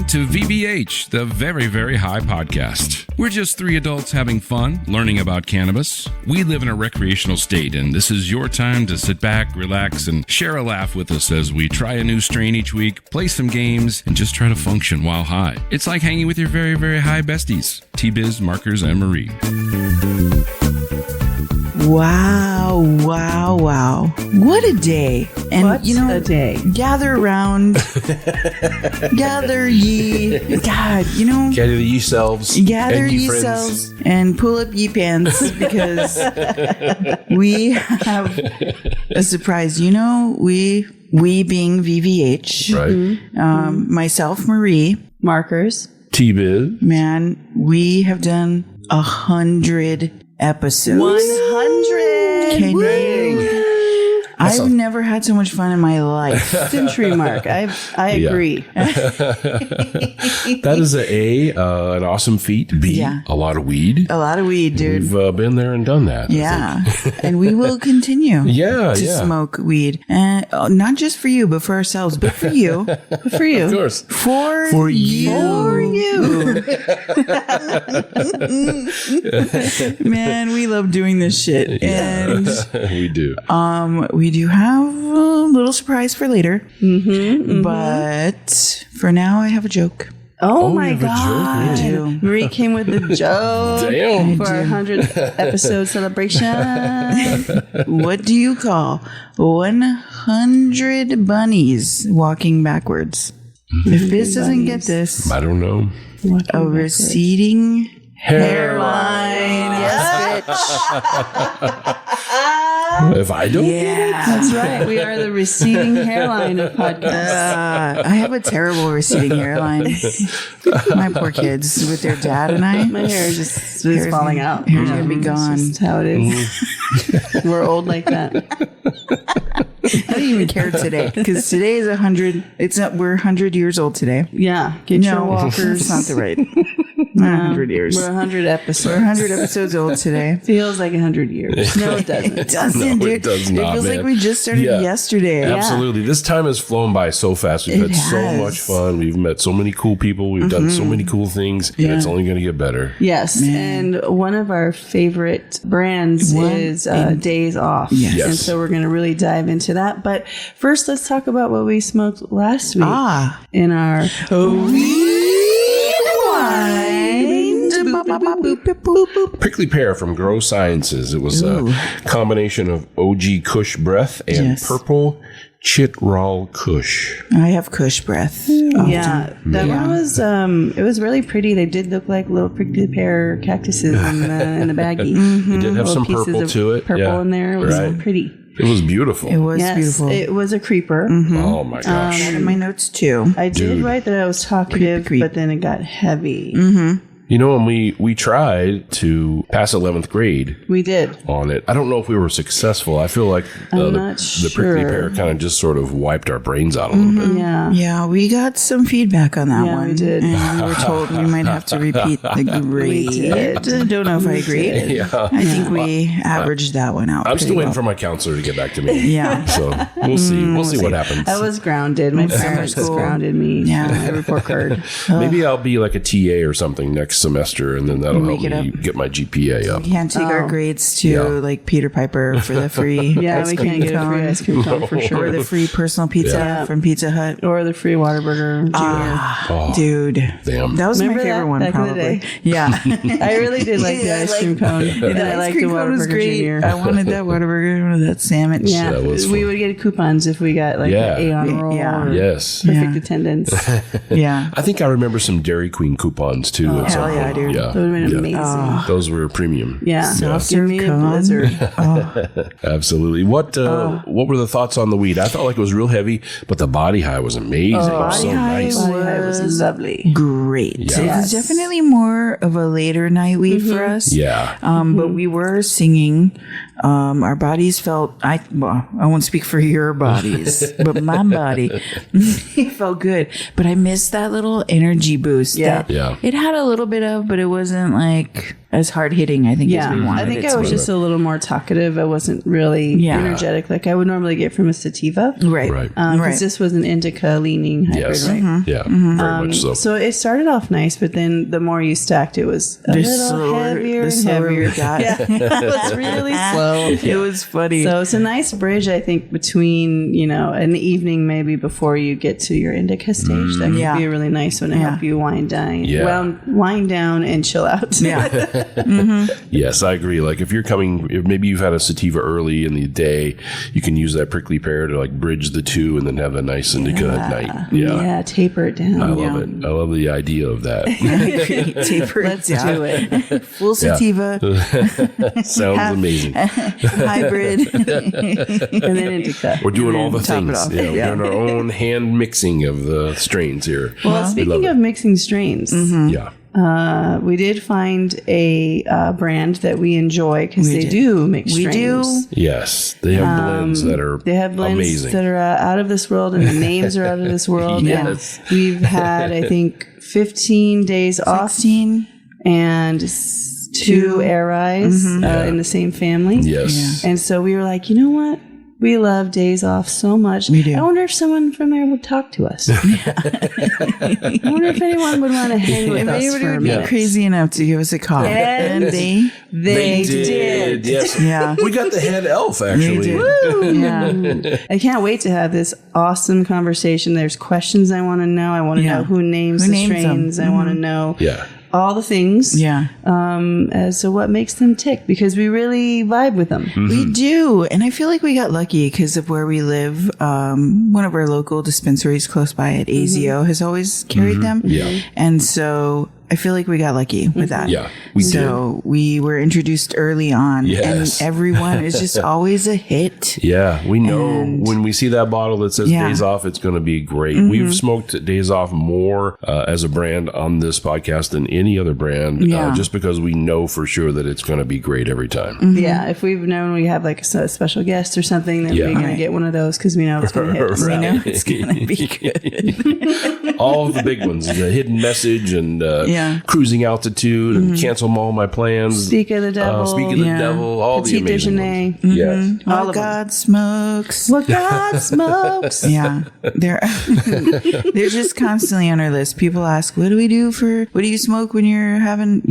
to VVH, the Very, Very High Podcast. We're just three adults having fun, learning about cannabis. We live in a recreational state, and this is your time to sit back, relax, and share a laugh with us as we try a new strain each week, play some games, and just try to function while high. It's like hanging with your very, very high besties, T-Biz, Markers, and Marie. Wow. What a day. And what a day. Gather around. Gather ye. God, Gather yourselves. Gather and ye yourselves and pull up ye pants because we have a surprise. We being VVH. Right. Myself, Marie. Markers. T-Biz. Man, we have done 100 episodes. 100. Can you? I've never had so much fun in my life. Century mark. I agree. That is an awesome feat. B, a lot of weed. A lot of weed, dude. We've been there and done that. Yeah. And we will continue to smoke weed. And not just for you, but for ourselves. But for you. But for you. Of course. For you. For you. Man, we love doing this shit. And we do. We do have a little surprise for later. But for now, I have a joke. Oh my God. I do. Marie came with the joke. Damn. For our 100th episode celebration. What do you call 100 bunnies walking backwards? If Biz doesn't get this, I don't know. a receding hairline. Yes, bitch. If I don't get it? That's right. We are the receding hairline of podcasts. I have a terrible receding hairline. My poor kids with their dad and I. My hair is just falling out. Hair's gonna be gone. That's just how it is. We're old like that. I don't even care today because today is 100. We're 100 years old today. Yeah. Get your walkers. It's not the right. 100 years. We're 100 episodes. We're 100 episodes old today. Feels like 100 years. No, it doesn't. It doesn't, No, dude. it does not, It feels man. like we just started yesterday. Absolutely. This time has flown by so fast. We've had so much fun. We've met so many cool people. We've done so many cool things. And it's only going to get better. Yes. And one of our favorite brands is Daze Off. Yes. And so we're going to really dive into that. But first, let's talk about what we smoked last week in our Prickly Pear from Grow Sciences. It was a combination of OG Kush Breath and Purple Chitral Kush. I have Kush breath. Yeah, that one was it was really pretty. They did look like little prickly pear cactuses in the baggie. It did have some purple to it. Purple in there. It was pretty. It was beautiful. It was beautiful. It was a creeper. Oh my gosh. I had my notes too. I did write that I was talkative, Creep. but then it got heavy. And we tried to pass 11th grade. We did. On it. I don't know if we were successful. I feel like the prickly pear kind of just sort of wiped our brains out a little bit. Yeah. Yeah, we got some feedback on that one. We did. And we were told we might have to repeat the grade. We did. Don't know if I agree. I think we averaged that one out. I'm still waiting well. for my counselor to get back to me. Yeah. So we'll see. We'll see what happens. I was grounded. My parents cool. grounded me. Yeah. My report card. Maybe I'll be like a TA or something next semester, and then that'll help me get my GPA up. We can't take our grades to like Peter Piper for the free Yeah, ice we cream can't get a free cone. ice cream cone for sure. Or the free personal pizza from Pizza Hut. Or the free Whataburger Junior. Dude. Damn. That was Remember my favorite that one, back in the probably. day? Yeah. I really did like the ice cream cone. And I liked the Whataburger Junior. I wanted that Whataburger. I wanted that sandwich. Yeah, That was we fun. would get coupons if we got like an A on roll or Yes. perfect Yeah. attendance. Yeah. I think I remember some Dairy Queen coupons too. at some hell yeah, point. dude. Yeah. That would have been amazing. Those were premium. Yeah. Soft Give serve me a cone. blizzard. Absolutely. What were the thoughts on the weed? I felt like it was real heavy, but the body high was amazing. It was so nice. Body high was lovely. Great. Yeah. It was definitely more of a later night weed for us. Yeah. But we were singing. Our bodies felt, I won't speak for your bodies, but my body, it felt good. But I missed that little energy boost. Yeah. That it had a little bit of, but it wasn't like as hard hitting, I think, as we wanted. I think it I to was be. just a little more talkative. I wasn't really energetic like I would normally get from a sativa. Right. Right. Because this was an indica leaning hybrid, Yes. right? Yeah. Very much so. So it started off nice, but then the more you stacked, it was a little heavier and heavier. It was really slow. It was funny. So it's a nice bridge, I think, between, an evening maybe before you get to your indica stage. That could be a really nice one to help you wind down, wind down and chill out. Yeah. Yes, I agree. Like if maybe you've had a sativa early in the day, you can use that prickly pear to like bridge the two and then have a nice indica at night. Yeah. Taper it down. I love it. I love the idea of that. Taper. Let's do it. Full sativa. Sounds amazing. Hybrid. And then indica. We're doing all the top it things. off. We're doing our own hand mixing of the strains here. Well, speaking of mixing strains, Yeah. we did find a brand that we enjoy because they do mix strains. We do. Yes. They have blends that are They have blends amazing. that are out of this world, and the names are out of this world. Yes. And we've had, I think, 15 days off 16. and 2 Aeriz in the same family. Yes. And so we were like, you know what? We love Daze Off so much. We do. I wonder if someone from there would talk to us. I wonder if anyone would want to hang with If us anybody for a would be minute. crazy enough to give us a call. And they They did. Yes. Yeah. We got the head elf, actually. Yeah. I can't wait to have this awesome conversation. There's questions I want to know. I want to know who names the strains. them. I want to know Yeah. all the things. Yeah. As to what makes them tick, because we really vibe with them. We do. And I feel like we got lucky because of where we live. One of our local dispensaries close by at AZO has always carried them. Yeah. And so I feel like we got lucky with that. Yeah, we So we were introduced early on. Yes. And everyone is just always a hit. Yeah, we know when we see that bottle that says Yeah. Daze Off, it's going to be great. We've smoked Daze Off more as a brand on this podcast than any other brand, just because we know for sure that it's going to be great every time. Yeah, if we've known we have like a special guest or something, then we're going to get one of those because we know it's going to hit. We know it's going to be good. All of the big ones, the hidden message and cruising altitude and cancel all my plans. Speak of the devil. Speak of the devil. All Petit the amazing déjeuner. ones. Yes. All All of God smokes. What God smokes. Yeah, they're they're just constantly on our list. People ask, "What do you smoke when you're having,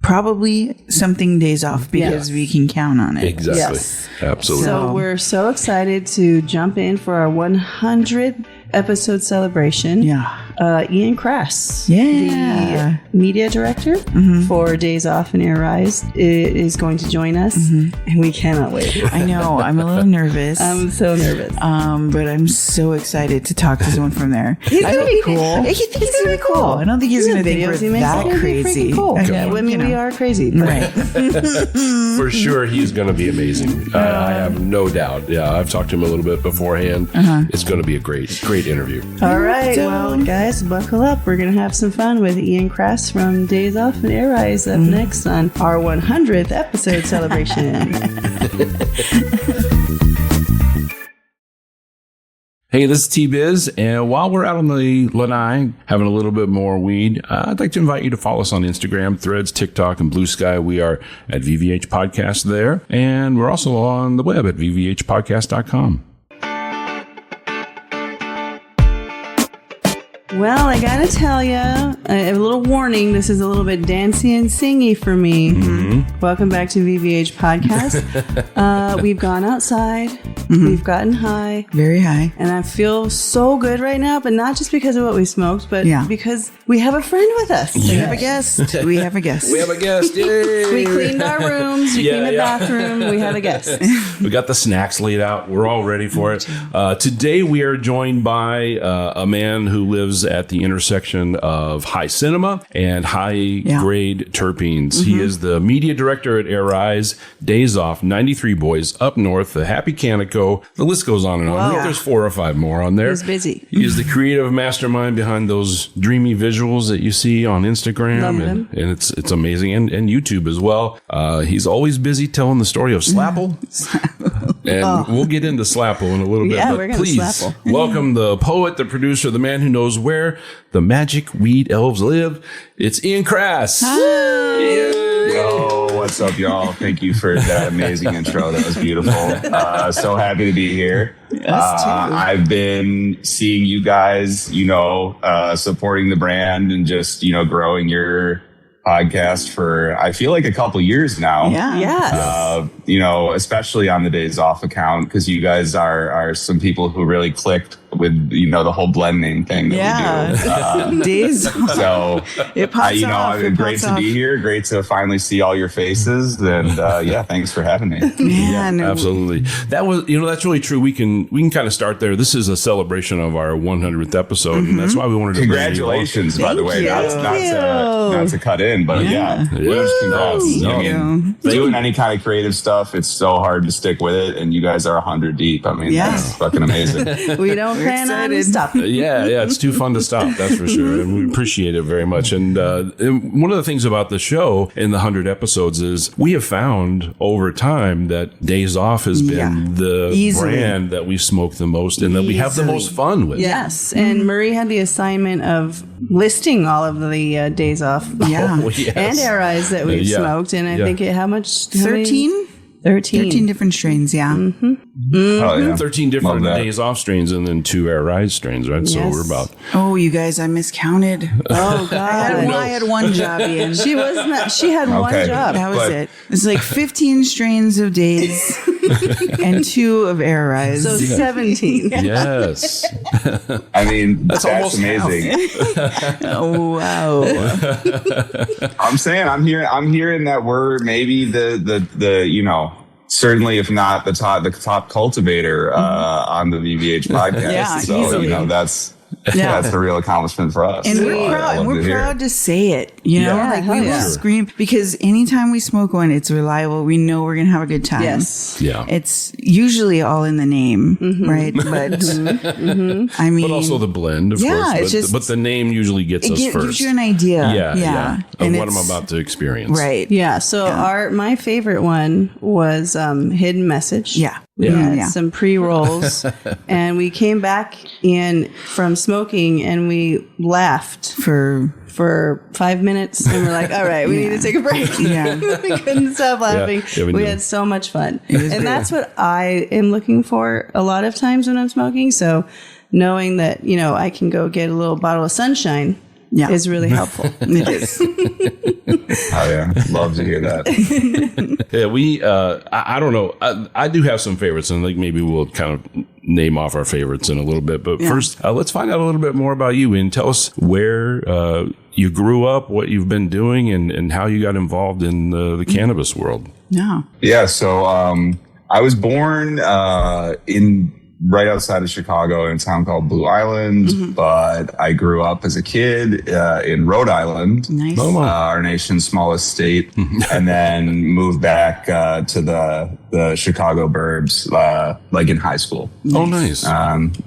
probably something Daze Off because we can count on it." Exactly. Yes. Absolutely. So we're so excited to jump in for our 100th episode celebration. Yeah. Ian Krass, Yeah. the media director for Daze Off and Aeriz, is going to join us, and we cannot wait. I know. I'm a little nervous. I'm so nervous. But I'm so excited to talk to someone from there. He's gonna be cool. I think he's gonna be cool. I don't think he's gonna think we're that crazy. Cool. I Yeah, mean, I mean, we are crazy. But Right. For sure, he's going to be amazing. I have no doubt. Yeah, I've talked to him a little bit beforehand. It's going to be a great interview. All right, well, guys, buckle up. We're going to have some fun with Ian Krass from Daze Off and Aeriz up next on our 100th episode celebration. Hey, this is T-Biz, and while we're out on the lanai having a little bit more weed, I'd like to invite you to follow us on Instagram, Threads, TikTok, and Blue Sky. We are at VVH Podcast there, and we're also on the web at vvhpodcast.com. Well, I gotta tell you, a little warning. This is a little bit dancey and singy for me. Welcome back to VVH Podcast. We've gone outside. We've gotten high. Very high. And I feel so good right now, but not just because of what we smoked, but because we have a friend with us. We have a guest. We have a guest. We have a guest. Yay! We cleaned our rooms. We cleaned the bathroom. We have a guest. We got the snacks laid out. We're all ready for it. Today we are joined by a man who lives at the intersection of high cinema and high grade terpenes. He is the media director at Aeriz, Daze Off, 93 Boys, Up North, the Happy Canico. The list goes on and on. I think there's 4 or 5 more on there. He's busy. He is the creative mastermind behind those dreamy visuals that you see on Instagram, and it's amazing, and YouTube as well. He's always busy telling the story of Slapple. And we'll get into Slapple in a little bit. Yeah, but we're gonna please Slapple. welcome the poet, the producer, the man who knows where the magic weed elves live. It's Ian Krass. Hi. Yo, what's up, y'all? Thank you for that amazing intro. That was beautiful. So happy to be here. I've been seeing you guys, supporting the brand and just, growing your podcast for, I feel like, a couple years now. Yeah. Especially on the Daze Off account, because you guys are some people who really clicked with, the whole blending thing that we do. Daze Off. So, it pops off. Great to be here. Great to finally see all your faces. And thanks for having me. Man. Yeah, absolutely. That was, that's really true. We can kind of start there. This is a celebration of our 100th episode, and that's why we wanted to Congratulations, by the way. Not to cut in, but huge congrats. Doing any kind of creative stuff, it's so hard to stick with it, and you guys are 100 deep. I mean, that's fucking amazing. We don't plan on stopping. Yeah, it's too fun to stop, that's for sure. And we appreciate it very much. And one of the things about the show in the 100 episodes is we have found over time that Daze Off has been the brand that we smoke the most and that we have the most fun with. Yes. And Marie had the assignment of listing all of the Daze Off and Aeriz that we've smoked. And I think how much? 13? 13 different strains, 13 different Daze Off strains and then 2 Aeriz strains, right? So we're about... Oh, you guys, I miscounted. Oh, God. I had one job, Ian. She had one job. That was it. It's like 15 strains of Daze and 2 of Aeriz. So 17. Yes. I mean, that's almost amazing. Oh, wow. I'm hearing that we're maybe the certainly, if not the top cultivator on the VVH podcast. Yeah, so easily. That's a real accomplishment for us. And we're proud to say it. We will scream because anytime we smoke one, it's reliable. We know we're gonna have a good time. Yes. Yeah. It's usually all in the name, right? But I mean, but also the blend, of course. But the name usually gets us first. Gives you an idea. Yeah. Of what I'm about to experience. Right. Yeah. So my favorite one was Hidden Message. Yeah. We had some pre-rolls and we came back in from smoking and we laughed for 5 minutes and we're like, all right, we need to take a break. We couldn't stop laughing. We had so much fun. And that's what I am looking for a lot of times when I'm smoking. So knowing that, I can go get a little bottle of sunshine is really helpful. It is. Oh yeah, love to hear that. We I don't know. I do have some favorites, and maybe we'll kind of name off our favorites in a little bit. But first, let's find out a little bit more about you and tell us where you grew up, what you've been doing, and how you got involved in the cannabis world. Yeah. So I was born right outside of Chicago in a town called Blue Island, but I grew up as a kid in Rhode Island, our nation's smallest state, and then moved back to the Chicago burbs in high school. Oh, nice.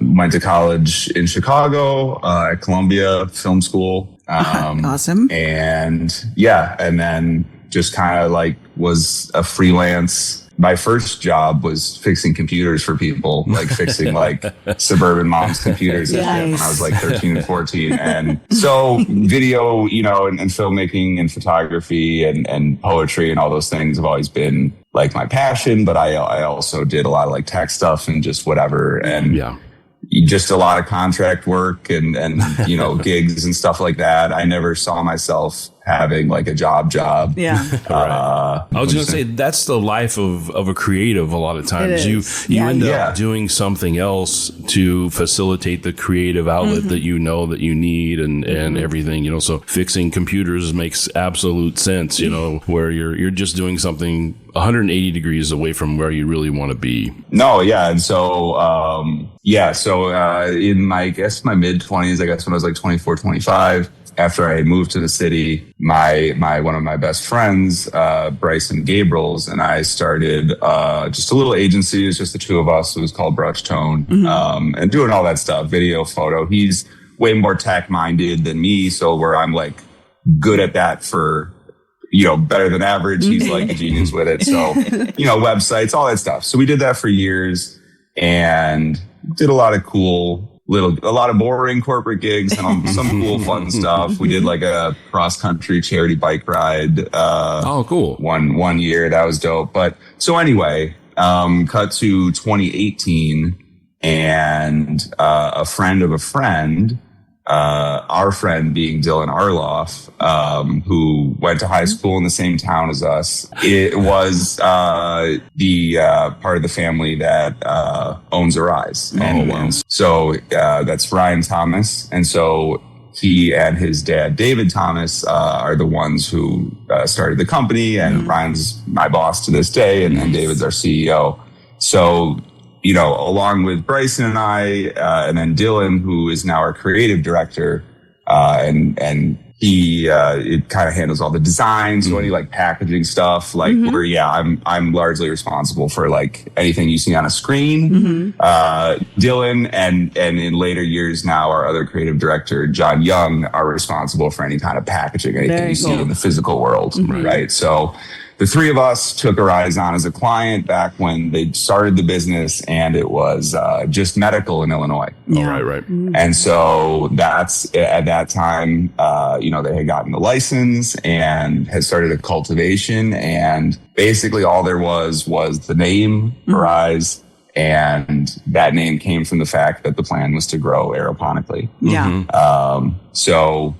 Went to college in Chicago at Columbia Film School. Awesome. And then just kind of was a freelance. My first job was fixing computers for people, fixing suburban moms' computers and shit when I was 13 and 14. And so video, and filmmaking and photography and poetry and all those things have always been my passion. But I also did a lot of tech stuff and just whatever. And just a lot of contract work and gigs and stuff like that. I never saw myself having a job. Yeah. I was going to say that's the life of a creative. A lot of times you end up doing something else to facilitate the creative outlet that that you need and everything, so fixing computers makes absolute sense, where you're just doing something 180 degrees away from where you really want to be. No. Yeah. And so, in my mid 20s, I guess when I was 24, 25, after I moved to the city, one of my best friends, Bryson Gabriels, and I started just a little agency. It was just the two of us. It was called Brush Tone, and doing all that stuff, video, photo. He's way more tech minded than me, so where I'm good at that for better than average. He's a genius with it. So websites, all that stuff. So we did that for years and did a lot of cool a lot of boring corporate gigs and some cool fun stuff. We did like a cross country charity bike ride. Cool. One year. That was dope. But so anyway, cut to 2018 and, a friend of a friend, our friend being Dylan Arloff, who went to high school in the same town as us. It was the part of the family that owns Aeriz. And so that's Ryan Thomas. And so he and his dad, David Thomas, are the ones who started the company. And Ryan's my boss to this day. And David's our CEO. So, along with Bryson and I, and then Dylan, who is now our creative director, and he, it kind of handles all the designs, so any like packaging stuff, like I'm largely responsible for like anything you see on a screen. Dylan and in later years now, our other creative director, John Young, are responsible for any kind of packaging, anything you see in the physical world, right? So the three of us took Aeriz on as a client back when they started the business, and it was just medical in Illinois. Yeah. Right. And so that's at that time, they had gotten the license and had started a cultivation, and basically all there was the name Aeriz. And that name came from the fact that the plan was to grow aeroponically. Yeah.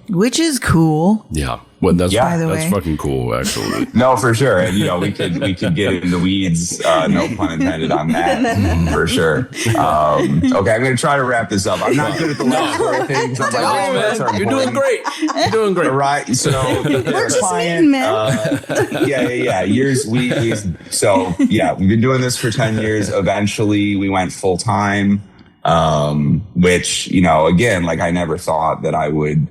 Which is cool. Yeah. Well, that's By the that's way. fucking cool, actually. No, for sure. And, we could get in the weeds, no pun intended on that, for sure. Okay, I'm going to try to wrap this up. I'm not good at the last four things. You're doing great. You're doing great. Right. So We're just waiting, man. Years. We've been doing this for 10 years. Eventually we went full time, which, again, like I never thought that I would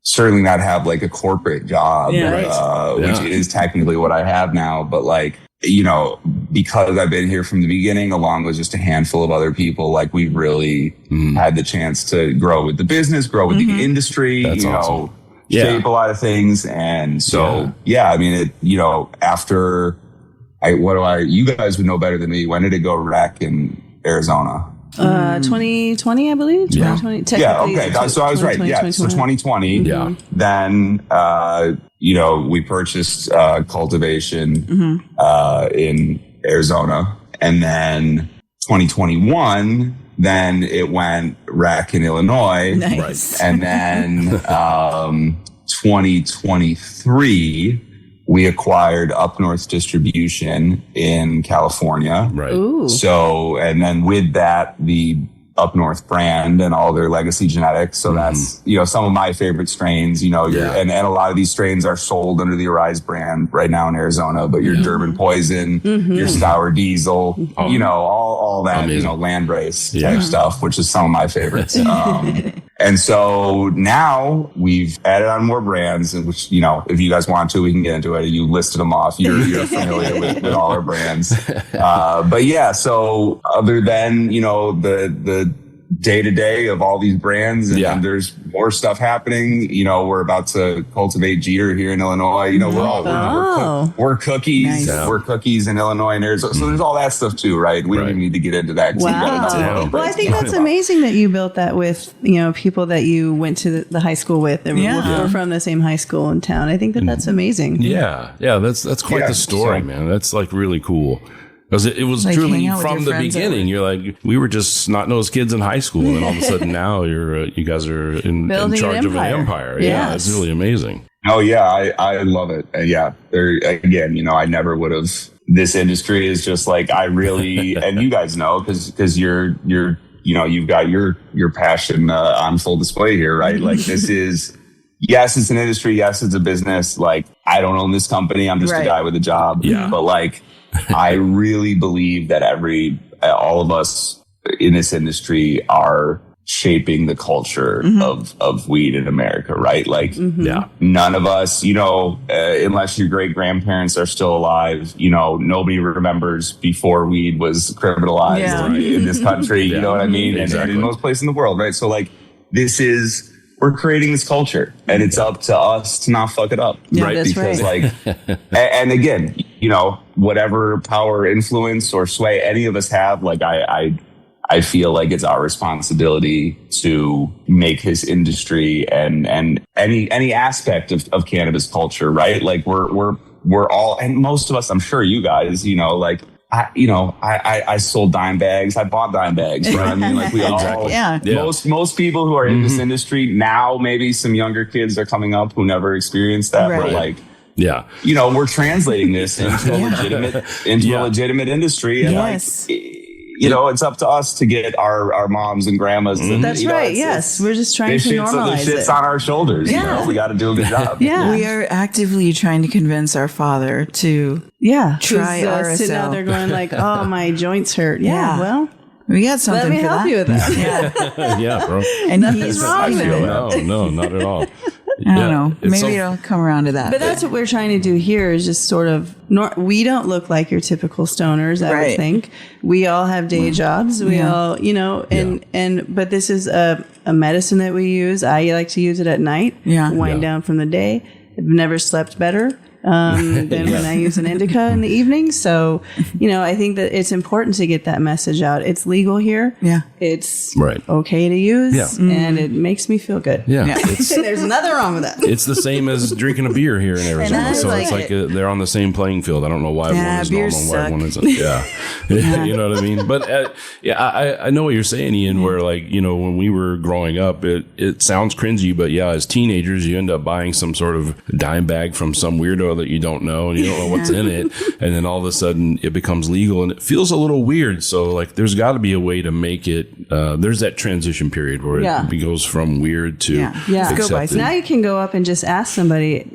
certainly not have like a corporate job, which is technically what I have now. But like, because I've been here from the beginning, along with just a handful of other people, like we've really had the chance to grow with the business, grow with the industry, That's awesome. shape a lot of things. And so, after you guys would know better than me. When did it go wreck in Arizona? 2020, I believe. 2020. Yeah. Okay. So I was right. Yeah. So 2020. Yeah. Then, we purchased cultivation in Arizona, and then 2021. Then it went wreck in Illinois. Nice. And then 2023. We acquired Up North Distribution in California. Right. Ooh. So, and then with that, the Up North brand and all their legacy genetics. So that's, some of my favorite strains, and a lot of these strains are sold under the Aeriz brand right now in Arizona, but your Durban Poison, your Sour Diesel, all that, amazing. Landrace type stuff, which is some of my favorites. And so now we've added on more brands, which, if you guys want to, we can get into it. You listed them off. You're familiar with all our brands. But yeah, so other than, the day-to-day of all these brands, and there's more stuff happening. We're about to cultivate Jeter here in Illinois. We're cookies. Nice. We're cookies in Illinois and Arizona. So there's all that stuff too, right? We don't even need to get into that. Wow. Well, I think that's amazing that you built that with, people that you went to the high school with and were from the same high school in town. I think that's amazing. Yeah. That's quite the story, man. That's like really cool. Because it was like truly from the beginning. You're like, we were just snot-nosed kids in high school, and all of a sudden now you guys are in charge of an empire. Yes. Yeah, it's really amazing. Oh yeah, I love it. There again, I never would have. This industry is just like I really, and you guys know because you've got your passion on full display here, right? Like this is. Yes, it's an industry. Yes, it's a business. Like I don't own this company. I'm just a guy with a job. Yeah. But like. I really believe that all of us in this industry are shaping the culture of weed in America, right? Like, none of us, unless your great grandparents are still alive, nobody remembers before weed was criminalized in this country. You know what I mean? Exactly. And in most places in the world, right? So like, we're creating this culture, and it's up to us to not fuck it up, right? That's because right. and again, whatever power, influence, or sway any of us have, like I I feel like it's our responsibility to make his industry and any aspect of cannabis culture, right? Like we're all, and most of us, I'm sure you guys, like, I sold dime bags. I bought dime bags, right? I mean, like we all, most people who are in this industry now, maybe some younger kids are coming up who never experienced that, but like, we're translating this into a legitimate industry. And like, it's up to us to get our moms and grandmas. And, That's right. Yes. We're just trying to normalize it. Shit's on our shoulders. Yeah. We got to do a good job. We are actively trying to convince our father to try RSO. Sitting out there going like, oh, my joints hurt. Yeah. Well, we got something let me help you with that. Yeah, bro. And nothing's wrong with it. No, not at all. I don't know. Maybe it'll come around to that. But that's what we're trying to do here is just sort of, we don't look like your typical stoners, I would think. We all have day jobs. We all, but this is a medicine that we use. I like to use it at night, wind down from the day. I've never slept better than when I use an indica in the evening. So, I think that it's important to get that message out. It's legal here. Yeah. It's okay to use. Yeah. And it makes me feel good. Yeah. There's nothing wrong with that. It's the same as drinking a beer here in Arizona. So it's like they're on the same playing field. I don't know why one is normal and why one isn't. Yeah. You know what I mean? But I know what you're saying, Ian, where like, when we were growing up, it sounds cringy, but as teenagers, you end up buying some sort of dime bag from some weirdo that you don't know and you don't know what's in it, and then all of a sudden it becomes legal and it feels a little weird. So like there's got to be a way to make it there's that transition period where it goes from weird to accepted. Now you can go up and just ask somebody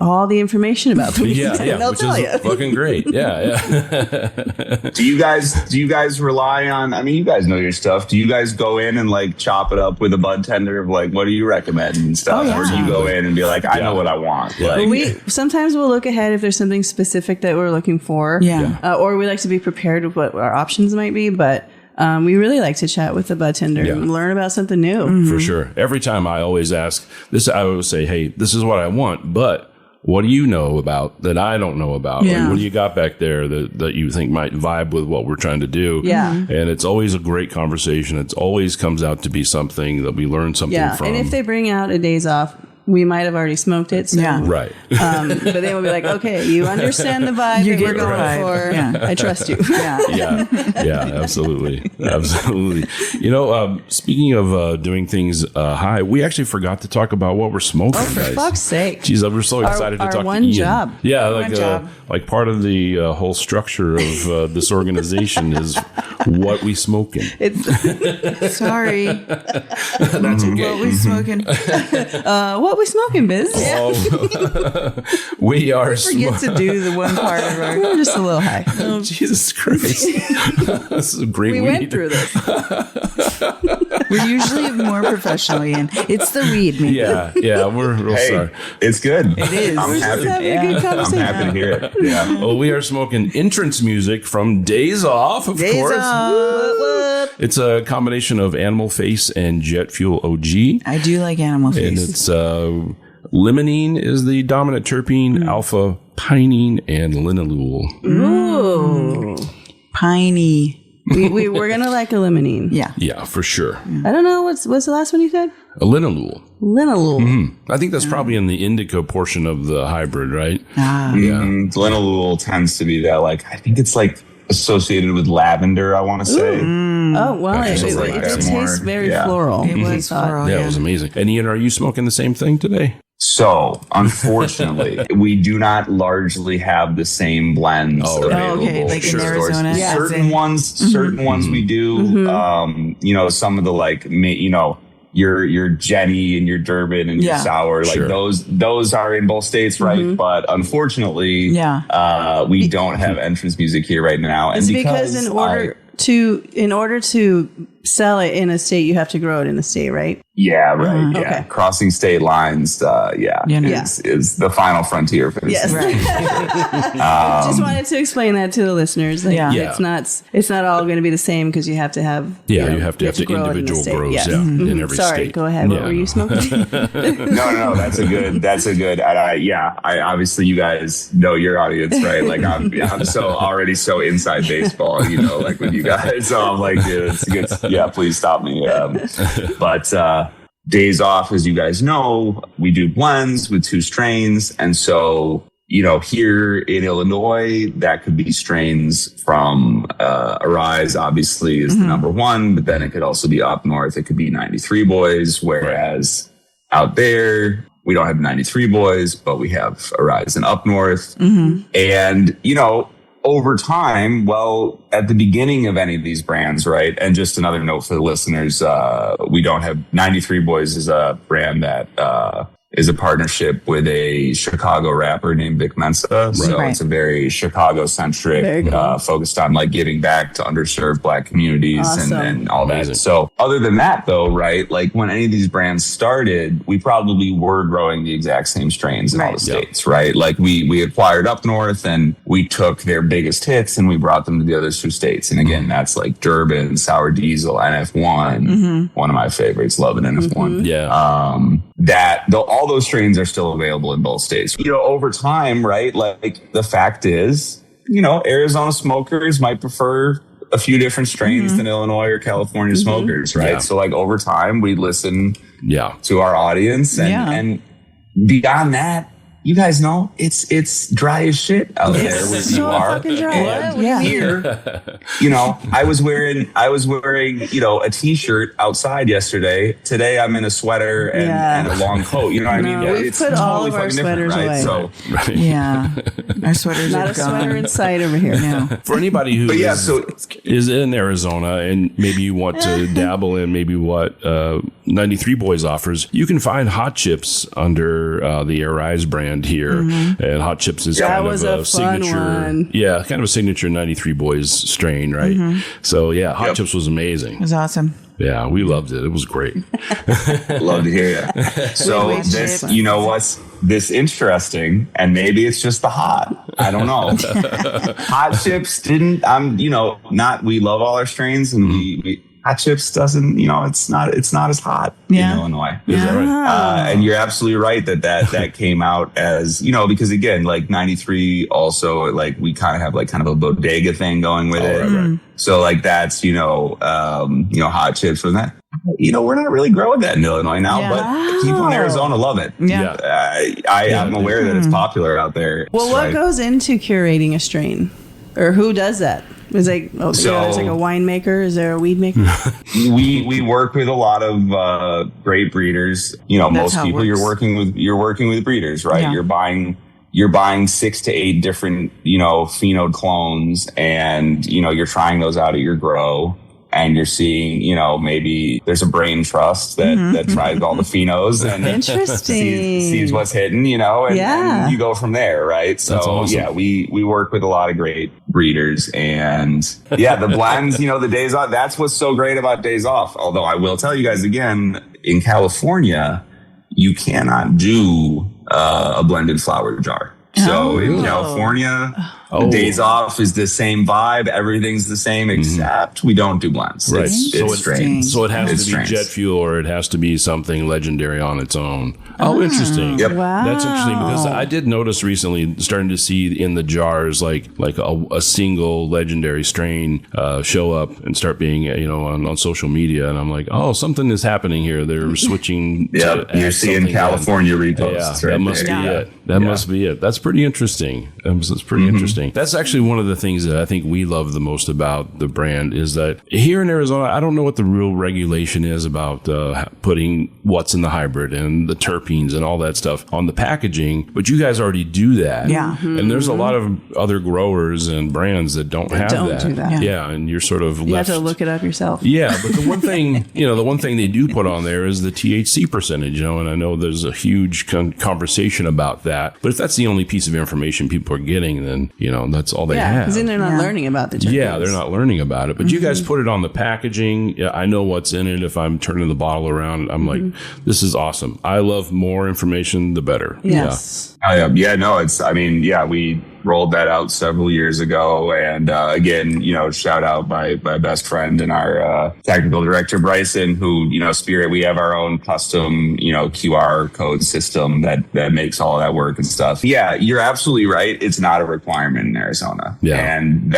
all the information about the weed, and they'll tell you. Fucking great. Do you guys rely on, I mean, you guys know your stuff. Do you guys go in and like chop it up with a bud tender of like, what do you recommend and stuff? Or do you go in and be like, I know what I want? Like, sometimes we'll look ahead if there's something specific that we're looking for. Or we like to be prepared with what our options might be, but we really like to chat with the bud tender and learn about something new. For sure. Every time I always ask this, I always say, hey, this is what I want, but what do you know about that I don't know about? Like, what do you got back there that you think might vibe with what we're trying to do? And it's always a great conversation. It always comes out to be something that we learn something from. And if they bring out a Daze Off, we might have already smoked it. So, right. But they will be like, okay, you understand the vibe that we're going for. Yeah. I trust you. Absolutely. Speaking of doing things high, we actually forgot to talk about what we're smoking, guys. For fuck's sake. Jeez, we're so excited to talk to Ian. Job. Yeah, like part of the whole structure of this organization is what we smoking. Sorry. That's okay. What we smoking? What we smoking, Biz? We are forget to do the one part of our. We're just a little high. Oh, Jesus Christ. This is a great weed. We went through this. We're usually more professional, Ian. It's the weed, maybe. Yeah, we're real sorry. It's good. It is. We're just having a good conversation. I'm happy to hear it. Yeah. Well, we are smoking entrance music from Daze Off, of course. Off. It's a combination of Animal Face and Jet Fuel OG. I do like Animal Face. And it's limonene is the dominant terpene, alpha pinene, and linalool. Ooh. Piney. We're going to like a limonene. Yeah, for sure. I don't know. What's the last one you said? A linalool. Linalool. I think that's probably in the indica portion of the hybrid, right? Linalool tends to be that, like, I think it's like associated with lavender, I want to say. Oh, well, it tastes very floral. It was floral. Yeah, it was amazing. And Ian, are you smoking the same thing today? So, unfortunately, we do not largely have the same blends available. Okay, like in Arizona. Certain ones we do. Some of the like, your Jenny and your Durban and your sour, like those are in both states, right? But unfortunately, we don't have entrance music here right now. It's because in order to sell it in a state, you have to grow it in the state, right? Yeah, right. Yeah, Okay. Crossing state lines. Is the final frontier for this. Yes. Right. Just wanted to explain that to the listeners. Like, it's not all going to be the same because you have to have. You have to have the grow it in individual state. grows Yes. in every Sorry, state. go ahead. What were you smoking? No, that's a good. I obviously you guys know your audience, right? Like I'm already so inside baseball, like with you guys. So I'm like, dude, it's good. Yeah, please stop me. But Daze Off, as you guys know, we do blends with 2 strains. And so, here in Illinois, that could be strains from Aeriz, obviously, is the number 1, but then it could also be up north. It could be 93 Boys, whereas out there, we don't have 93 Boys, but we have Aeriz and Up North. And, over time, at the beginning of any of these brands, right? And just another note for the listeners, we don't have 93 Boys is a brand that is a partnership with a Chicago rapper named Vic Mensa. So it's a very Chicago-centric, focused on like giving back to underserved Black communities and all that. So other than that, though, right, like when any of these brands started, we probably were growing the exact same strains in all the states, right? Like we acquired Up North and we took their biggest hits and we brought them to the other 2 states. And again, that's like Durban, Sour Diesel, NF1, one of my favorites, love an NF1. All those strains are still available in both states. Over time, right? Like the fact is, Arizona smokers might prefer a few different strains than Illinois or California smokers, right? Yeah. So like over time, we listen to our audience and beyond that, you guys know it's dry as shit out there where you are. Fucking dry. Here, I was wearing a t-shirt outside yesterday. Today I'm in a sweater and a long coat. You know what I mean? We've put all of our sweaters away. So, our sweaters not are a sweater in sight over here. No. For anybody who is in Arizona and maybe you want to dabble in maybe what 93 Boys offers, you can find Hot Chips under the Aeriz brand here, and Hot Chips is kind of a signature, kind of a signature 93 Boys strain, right? So Hot Chips was amazing. It was awesome. Yeah, we loved it. It was great. Love to hear you. So this, what's this interesting, and maybe it's just the hot. I don't know. Hot Chips didn't. We love all our strains, and we Hot Chips doesn't, it's not as hot in Illinois. Is that right? And you're absolutely right that came out as, because again, like 93 also, like we kind of have like kind of a bodega thing going with it. Right. So like that's, Hot Chips was that. We're not really growing that in Illinois now, but people in Arizona love it. I'm aware that it's popular out there. Well, what goes into curating a strain? Or who does that? Is there's like a winemaker? Is there a weed maker? we work with a lot of great breeders. Most people you're working with breeders, right? Yeah. You're buying 6 to 8 different, phenode clones, and you're trying those out at your grow. And you're seeing, maybe there's a brain trust that tries all the phenos and sees what's hidden, and you go from there, right? So, awesome. We work with a lot of great breeders, and the blends, the Daze Off, that's what's so great about Daze Off. Although I will tell you guys again, in California, you cannot do a blended flower jar. So in California, Daze Off is the same vibe. Everything's the same, except we don't do blends. Right. It's strange. So it has to be jet fuel, or it has to be something legendary on its own. Oh, interesting. Yep. Wow. That's interesting, because I did notice recently starting to see in the jars like a single legendary strain show up and start being on social media, and I'm like, oh, something is happening here. They're switching. You're seeing California reposts. That must be it. That must be it. That's pretty interesting. That's pretty interesting. That's actually one of the things that I think we love the most about the brand is that here in Arizona, I don't know what the real regulation is about putting what's in the hybrid and the terpenes terpenes and all that stuff on the packaging, but you guys already do that. Yeah. And there's a lot of other growers and brands that don't have don't that. do that. Yeah. And you're sort of You left. have to look it up yourself. Yeah, but the one thing, the one thing they do put on there is the THC percentage, and I know there's a huge conversation about that. But if that's the only piece of information people are getting, then, that's all they Yeah, have. because then they're not learning about the terpenes. Yeah, they're not learning about it. But you guys put it on the packaging. Yeah, I know what's in it. If I'm turning the bottle around, I'm like, this is awesome. I love more information, the better. Yes. Yeah, no, we rolled that out several years ago. And again, shout out my best friend and our technical director, Bryson, who, Spirit, we have our own custom, QR code system that makes all of that work and stuff. Yeah, you're absolutely right. It's not a requirement in Arizona. Yeah. And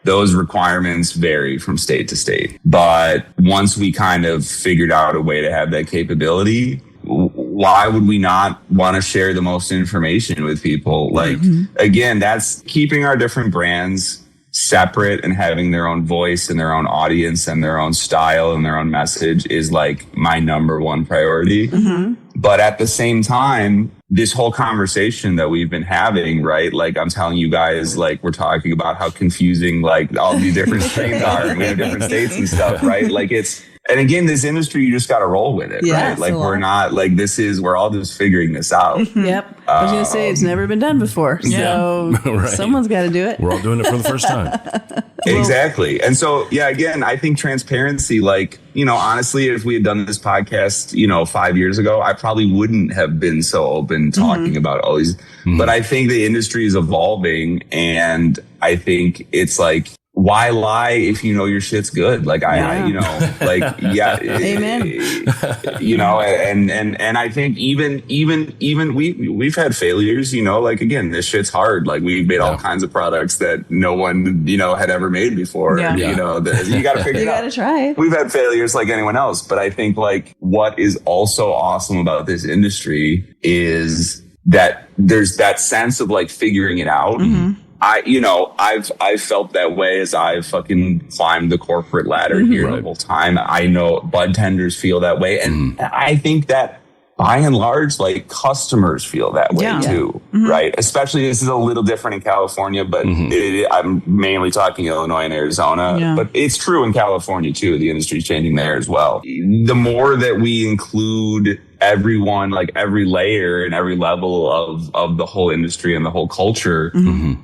those requirements vary from state to state. But once we kind of figured out a way to have that capability, why would we not want to share the most information with people? Like, again, that's keeping our different brands separate and having their own voice and their own audience and their own style and their own message is like my number one priority. But at the same time, this whole conversation that we've been having, right? Like I'm telling you guys, like we're talking about how confusing like all these different strains are and we have different states and stuff, right? Like and again, this industry, you just got to roll with it, right? Like we're not like we're all just figuring this out. Yep. I was going to say it's never been done before. So someone's got to do it. We're all doing it for the first time. Exactly. And so, yeah, again, I think transparency, like, honestly, if we had done this podcast, 5 years ago, I probably wouldn't have been so open talking about all these. But I think the industry is evolving, and I think it's like, why lie if you know your shit's good? Like Amen. And I think even we've had failures, like again, this shit's hard. Like we've made all kinds of products that no one, had ever made before. Yeah. You got to figure You it out. got to try. We've had failures like anyone else, but I think like what is also awesome about this industry is that there's that sense of like figuring it out. I've felt that way as I've fucking climbed the corporate ladder here the whole time. I know bud tenders feel that way. And I think that by and large, like customers feel that way too, right? Especially this is a little different in California, but I'm mainly talking Illinois and Arizona, but it's true in California too. The industry's changing there as well. The more that we include everyone, like every layer and every level of the whole industry and the whole culture,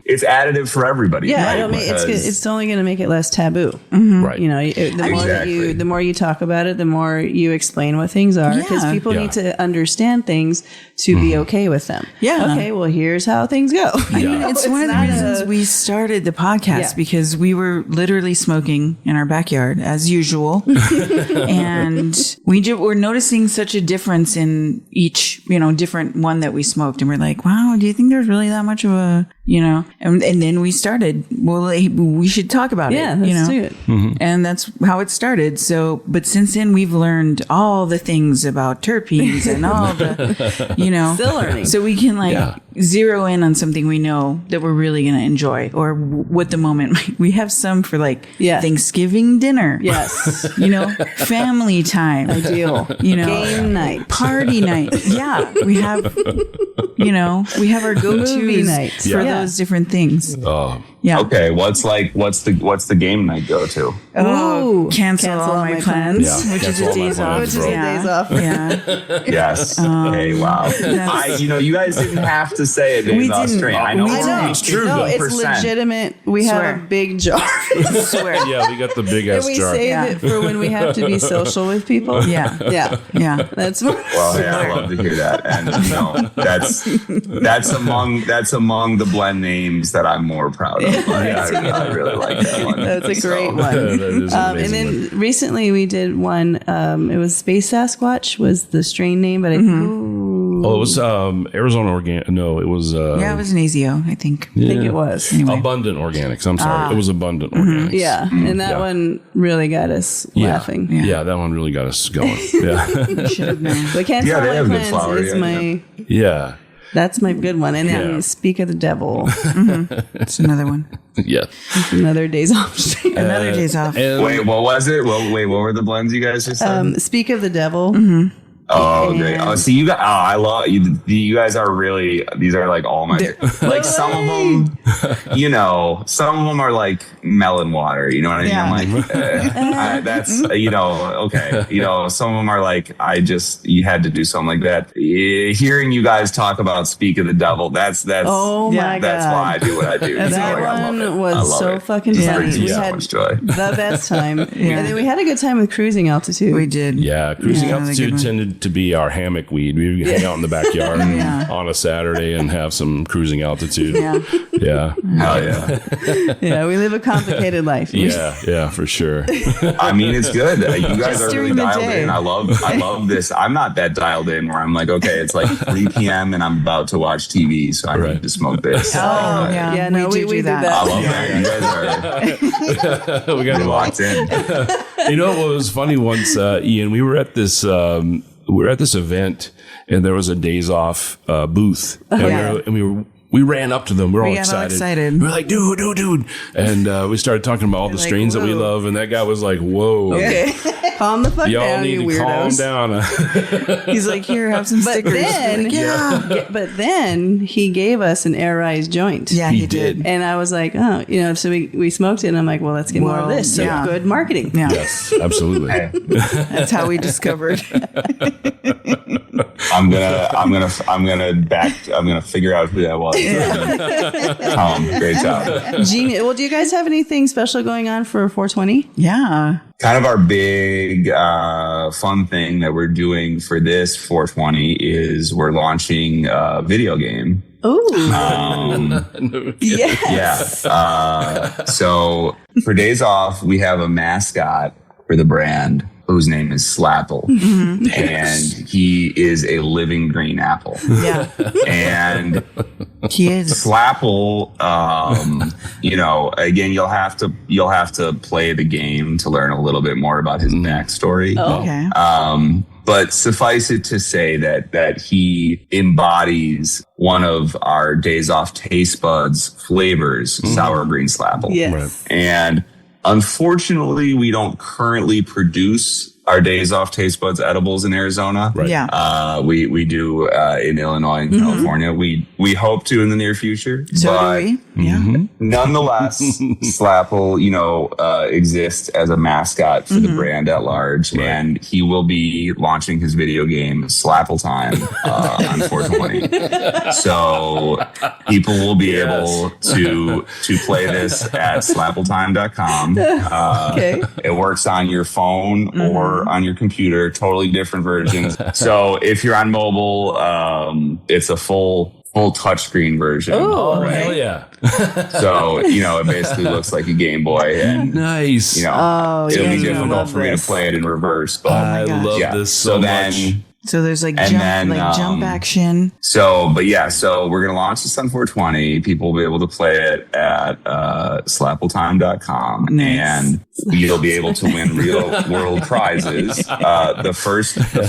it's additive for everybody. Yeah, right? it's only going to make it less taboo. Right. The more you talk about it, the more you explain what things are, because people need to understand things to be okay with them. Yeah. Okay, well, here's how things go. It's one of the reasons we started the podcast because we were literally smoking in our backyard as usual. And we're noticing such a difference in each, different one that we smoked. And we're like, wow, do you think there's really that much of a, and then we started, well, we should talk about it. Let's do it. And that's how it started. So, but since then we've learned all the things about terpenes and all the, Still learning. So we can zero in on something we know that we're really going to enjoy or what the moment. We have some for Thanksgiving dinner. Yes. Family time. Ideal. Game night. Party night. Yeah. We have, we have our go-tos nights. for those different things. Yeah. Okay. What's the game night go to? Oh, cancel all my plans, which is a Daze Off. Daze Off. Yeah. Yes. Okay. Wow. You guys didn't have to say a Daze Off strain. I know it's true. No, it's legitimate. We have a big jar. Swear. Yeah, we got the big ass And we jar. save it for when we have to be social with people. Yeah. That's well. Hey, I love to hear that, and that's among the blend names that I'm more proud of. I really like that one. That's a great one. And then recently we did one. It was Space Sasquatch was the strain name, but I it was Arizona Organic. No, it was. It was an ASIO, I think. I think it was. Anyway. Abundant Organics. I'm sorry. It was Abundant Organics. Yeah. And that one really got us laughing. Yeah, that one really got us going. Yeah. Should have known. But Cancel All My Plans is my... Yeah. That's my good one. And then Speak of the Devil. It's another one. Yeah. It's another Daze Off. Another Daze Off. Wait, what was it? What were the blends you guys just said? Speak of the Devil. Oh, great. Oh, see, you got, I love you guys are really, these are like all my, like some of them, some of them are like melon water, you know what I mean? Yeah. I'm like, that's, okay. Some of them are like, you had to do something like that. Hearing you guys talk about Speak of the Devil, that's oh my God. That's why I do what I do. That one was so fucking funny. We had so much joy. The best time. And then we had a good time with Cruising Altitude. We did. Yeah, Cruising Altitude tended to be our hammock weed. We would hang out in the backyard on a Saturday and have some Cruising Altitude. Yeah. Yeah. Hell yeah. Yeah, we live a complicated life. Yeah, for sure. I mean, it's good. You guys are really dialed day. in. I love this. I'm not that dialed in where I'm like, okay, it's like 3 p.m. and I'm about to watch TV, so I need to smoke this. Oh, yeah. No, we do that. I love that. You guys are We got locked in. You know what was funny once, Ian? We were at this event, and there was a Daze Off booth, and we ran up to them. We're all excited. We're like, dude. And we started talking about all the strains that we love. And that guy was like, whoa. Okay. Calm the fuck Y'all down, need you to weirdos. calm down. He's like, here, have some stickers. But then he gave us an Aeriz joint. Yeah, he did. And I was like, so we smoked it. And I'm like, well, let's get more of this. So good marketing. Yeah. Yes, absolutely. That's how we discovered. I'm gonna figure out who that was. Great job. Genius. Well, do you guys have anything special going on for 420? Yeah. Kind of our big fun thing that we're doing for this 420 is we're launching a video game. Ooh. Yes. Yeah. So for Daze Off, we have a mascot for the brand whose name is Slapple. Mm-hmm. And he is a living green apple. Yeah. And he is. Slapple, again, you'll have to play the game to learn a little bit more about his backstory. Oh. Okay. But suffice it to say that he embodies one of our Daze Off taste buds flavors, sour green Slapple. Yes. Right. And unfortunately, we don't currently produce our Daze Off taste buds edibles in Arizona. Right. Yeah. We do in Illinois and California. We hope to in the near future. So but do we. Yeah. Nonetheless, Slapple, exists as a mascot for the brand at large, and he will be launching his video game Slapple Time on 420. So people will be able to play this at slappletime.com. Okay. It works on your phone or on your computer, totally different versions. So if you're on mobile, it's a full touchscreen version. Oh, right? Hell yeah. So, it basically looks like a Game Boy, and Nice. it'll be difficult for me to play it in reverse, but I love yeah. this so much. So there's like And jump, then, jump action. So we're going to launch this on 420. People will be able to play it at slappletime.com. Nice. And you'll be able to win real world prizes. The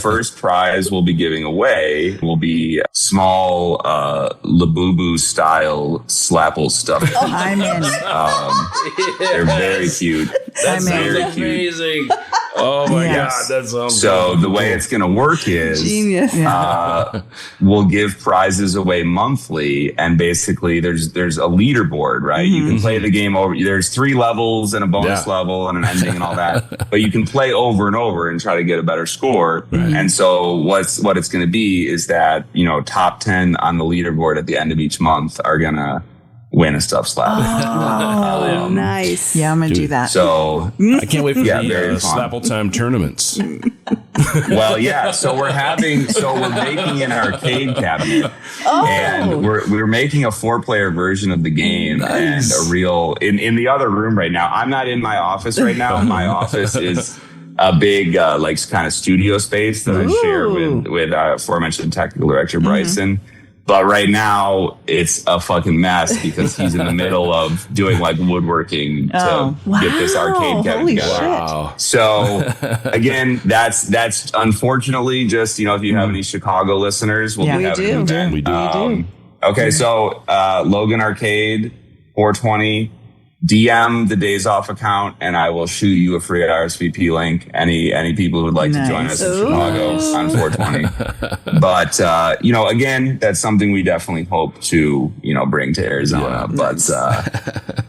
first prize we'll be giving away will be small Labubu style Slapple stuff. I'm in. They're very cute. That's very cute. amazing. Oh my Yes. God, that sounds So the way it's going to work is Genius. we'll give prizes away monthly, and basically there's a leaderboard, right? You can play the game over. There's 3 levels and a bonus level and an ending and all that, but you can play over and over and try to get a better score. And so what it's going to be is that top 10 on the leaderboard at the end of each month are gonna win a stuffed slab. Oh, nice. Yeah, I'm going to do that. So I can't wait for Yeah, the very fun. Slapple Time tournaments. well, yeah. So we're making an arcade cabinet, and we're making a 4-player version of the game, and a real in the other room right now. I'm not in my office right now. My office is a big kind of studio space that I share with aforementioned technical director Bryson. But right now, it's a fucking mess because he's in the middle of doing woodworking to get this arcade cabinet Holy together. shit. Wow. So again, that's unfortunately just, if you have any Chicago listeners, we'll be having an event. We do. Okay, so Logan Arcade, 420. DM the Daze Off account, and I will shoot you a free RSVP link. Any people who would like to join us in Chicago on 420. But again, that's something we definitely hope to bring to Arizona. But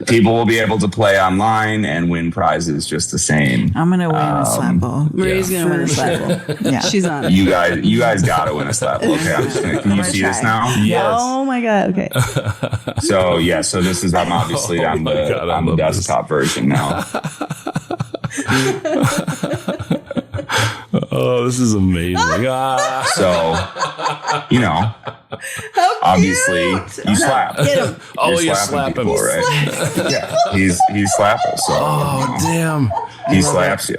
people will be able to play online and win prizes just the same. I'm gonna win a Slapple. Marie's gonna win a Slapple. Yeah, she's on it. You guys gotta win a Slapple. Okay, I'm just gonna. Can you see this now? Yes. Oh my god. Okay. So this is I'm obviously on the desktop version now. Oh, this is amazing. So, obviously you slap. Get him. You slap him, right? Yeah, he's Slapple. So, damn. He slaps you.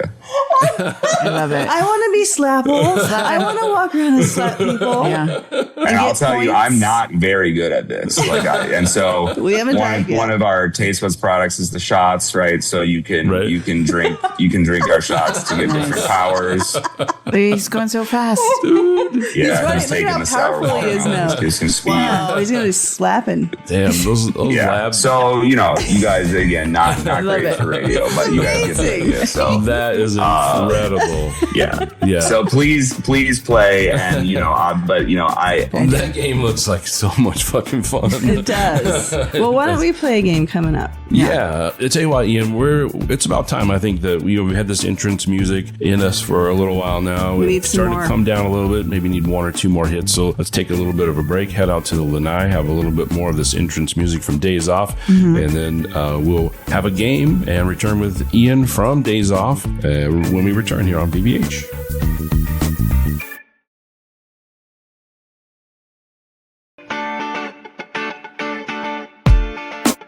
I love it. I want to be Slapple. I want to walk around and slap people. Yeah. And I'll tell you, I'm not very good at this. And so we haven't tried yet. One of our Taste Buds products is the shots, right? So you can drink our shots to get different powers. He's going so fast. Yeah, he's taking the sour one. He is now. He's some speed. Wow, he's gonna be slapping. Damn, those labs. So you guys again, not great for radio, but you guys get the idea. So that is incredible. Yeah. So please play, and that game looks like so much fucking fun. It does. Well, why don't we play a game coming up? Yeah. I tell you what, Ian, it's about time. I think that we had this entrance music in us for a little while now. We need starting some more. to come down a little bit. Maybe need one or two more hits. So let's take a little bit of a break. Head out to the Lanai, have a little bit more of this entrance music from Daze Off, and then we'll have a game and return with Ian from Daze Off when we return here on VBH.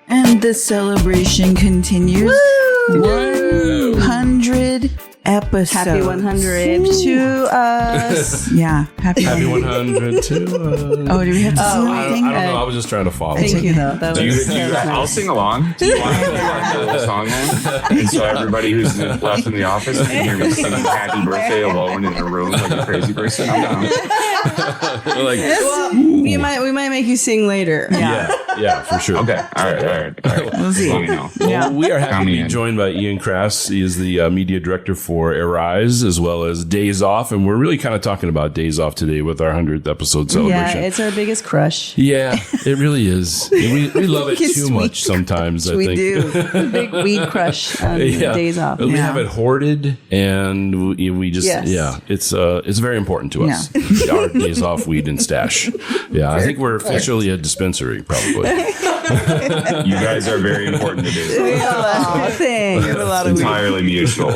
And the celebration continues. 100 episodes. Happy 100 to us. Yeah. Happy 100 to us. Oh, do we have to sing I anything? don't know. I was just trying to follow. Thank you, though. That was I'll sing along. Do you want to do a little song then? And so everybody who's left in the office can hear me singing "Happy Birthday" alone in a room like a crazy person. I'm down. we might make you sing later. Yeah, for sure. Okay. All right. We'll see. Let me know. Yeah. We are happy to be in. joined by Ian Krass. He is the media director for Aeriz as well as Daze Off, and we're really kind of talking about Daze Off today with our 100th episode celebration. Yeah, it's our biggest crush. Yeah, it really is. We love it too much sometimes, I We think. do. Big weed crush on Daze Off. We have it hoarded, and we just, it's very important to us. Our Daze Off weed and stash. Yeah, I think we're officially a dispensary, probably. You guys are very important to do. We have a thing. We have a lot of weed. Entirely mutual.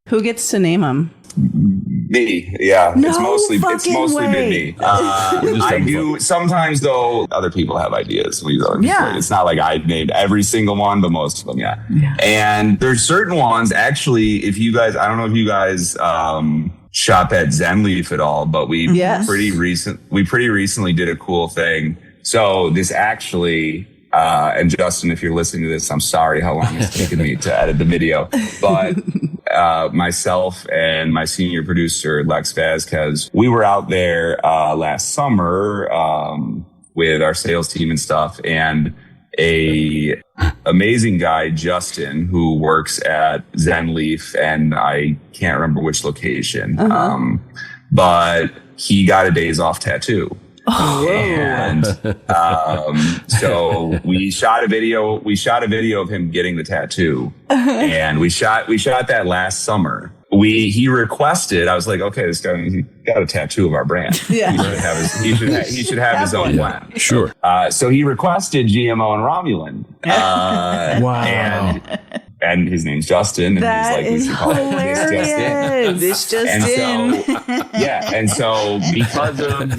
Who gets to name them? Me, yeah. No it's mostly way. been me. I do sometimes though. Other people have ideas. It's not like I named every single one, but most of them, yeah. And there's certain ones actually. If you guys, I don't know if you guys shop at Zenleaf at all, but we pretty recently did a cool thing. So this actually. And Justin, if you're listening to this, I'm sorry how long it's taken me to edit the video. But myself and my senior producer, Lex Vasquez, we were out there last summer with our sales team and stuff. And a amazing guy, Justin, who works at Zenleaf, and I can't remember which location, but he got a Daze Off tattoo. And so we shot a video of him getting the tattoo, and we shot that last summer. He requested. I was like, okay, this guy he got a tattoo of our brand. Yeah, he should have his own blend. Sure. So he requested GMO and Romulan. Wow. And his name's Justin, and That he's like, we should call it This Just In. And so because of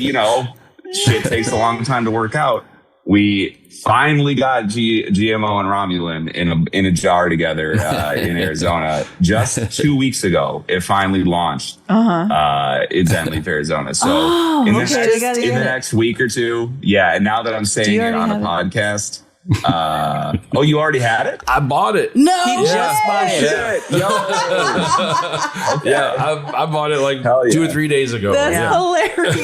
shit takes a long time to work out, we finally got GMO and Romulan in a jar together in Arizona just 2 weeks ago. It finally launched in Zenleaf, Arizona. So in the next week or two, and now that I'm saying it on a podcast, Oh, you already had it? I bought it. No, He just bought it. Shit. Yo. Okay. Yeah, I bought it like Hell yeah. 2 or 3 days ago. That's yeah. hilarious.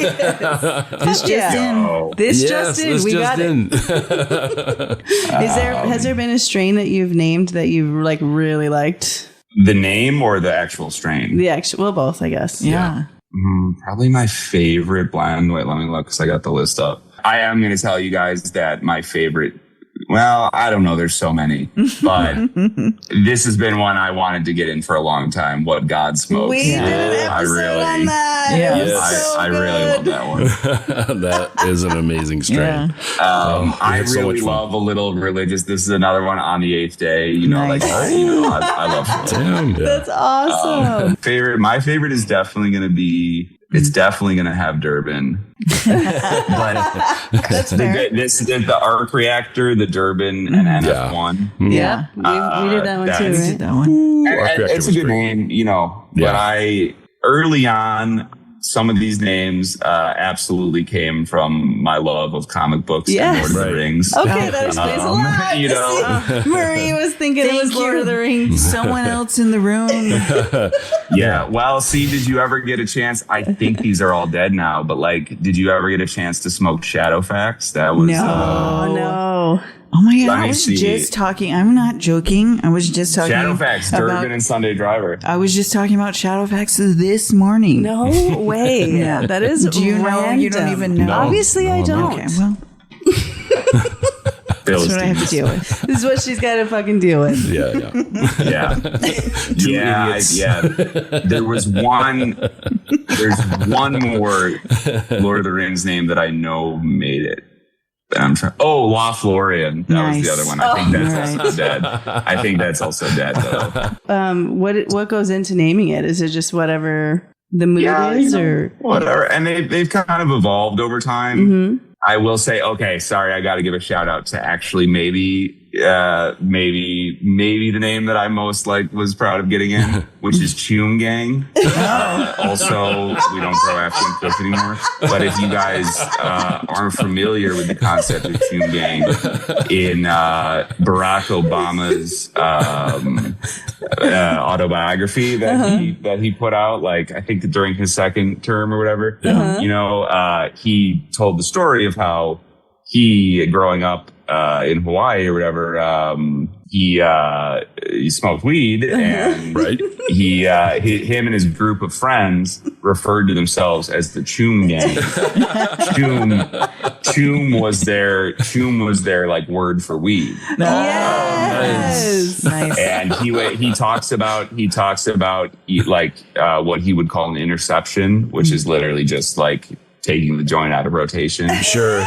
This just in. Oh. This Yes, just in. this We just got it. in. Has there been a strain that you've named that you like really liked? The name or the actual strain? The actual, well, both, I guess. Yeah. Probably my favorite blend. Wait, let me look because I got the list up. I am going to tell you guys that my favorite, well, I don't know. There's so many, but this has been one I wanted to get in for a long time. What God Smokes. We did an I episode really- on that. Yeah. It was Yes. so I really love good. that one. That is an amazing strain. Yeah. I had so really much fun. love a little religious. This is another one on the 8th day. You know, Nice. I love it. Damn. Yeah. That's awesome. My favorite is definitely going to be. It's definitely going to have Durban, but That's fair. this is the arc reactor, the Durban, and NF1. Yeah. We did that one too, that's- We right? did that one. And Arc Reactor it's a was good great. name, you know. Yeah. But early on, some of these names absolutely came from my love of comic books Yes. and Lord of Right. the Rings. Okay, that explains a lot. You know. See, Marie was thinking it was Thank Lord you. of the Rings. Someone else in the room. Yeah. Well, see, did you ever get a chance? I think these are all dead now, but like, did you ever get a chance to smoke Shadowfax? That was Oh no. Oh my God. Let I me was see. just talking. I'm not joking. I was just talking Shadowfax, Durban, and Sunday Driver. I was just talking about Shadowfax this morning. No way. Yeah. That is Do you know? You don't random. even know. No. Obviously, I don't. Okay, well, that's what I have to deal with. This is what she's got to fucking deal with. Yeah, yeah. Yeah. There was one. There's one more Lord of the Rings name that I know made it. And I'm trying. Oh, Lothlorien. That was the other one. I think that's also dead. I think that's also dead though. What goes into naming it? Is it just whatever the mood is, or whatever? And they've kind of evolved over time. Mm-hmm. I will say, okay, sorry, I got to give a shout out to actually maybe the name that I most was proud of getting in, which is Choom Gang. Also, we don't grow African fish anymore. But if you guys aren't familiar with the concept of Choom Gang, in Barack Obama's autobiography that he put out, like I think during his second term or whatever, you know, he told the story of how he, growing up in Hawaii or whatever, he smoked weed, and Right. him and his group of friends referred to themselves as the Choom Gang. Choom was their like word for weed. yes, Nice. And he talks about like what he would call an interception, which is literally just like taking the joint out of rotation. Sure.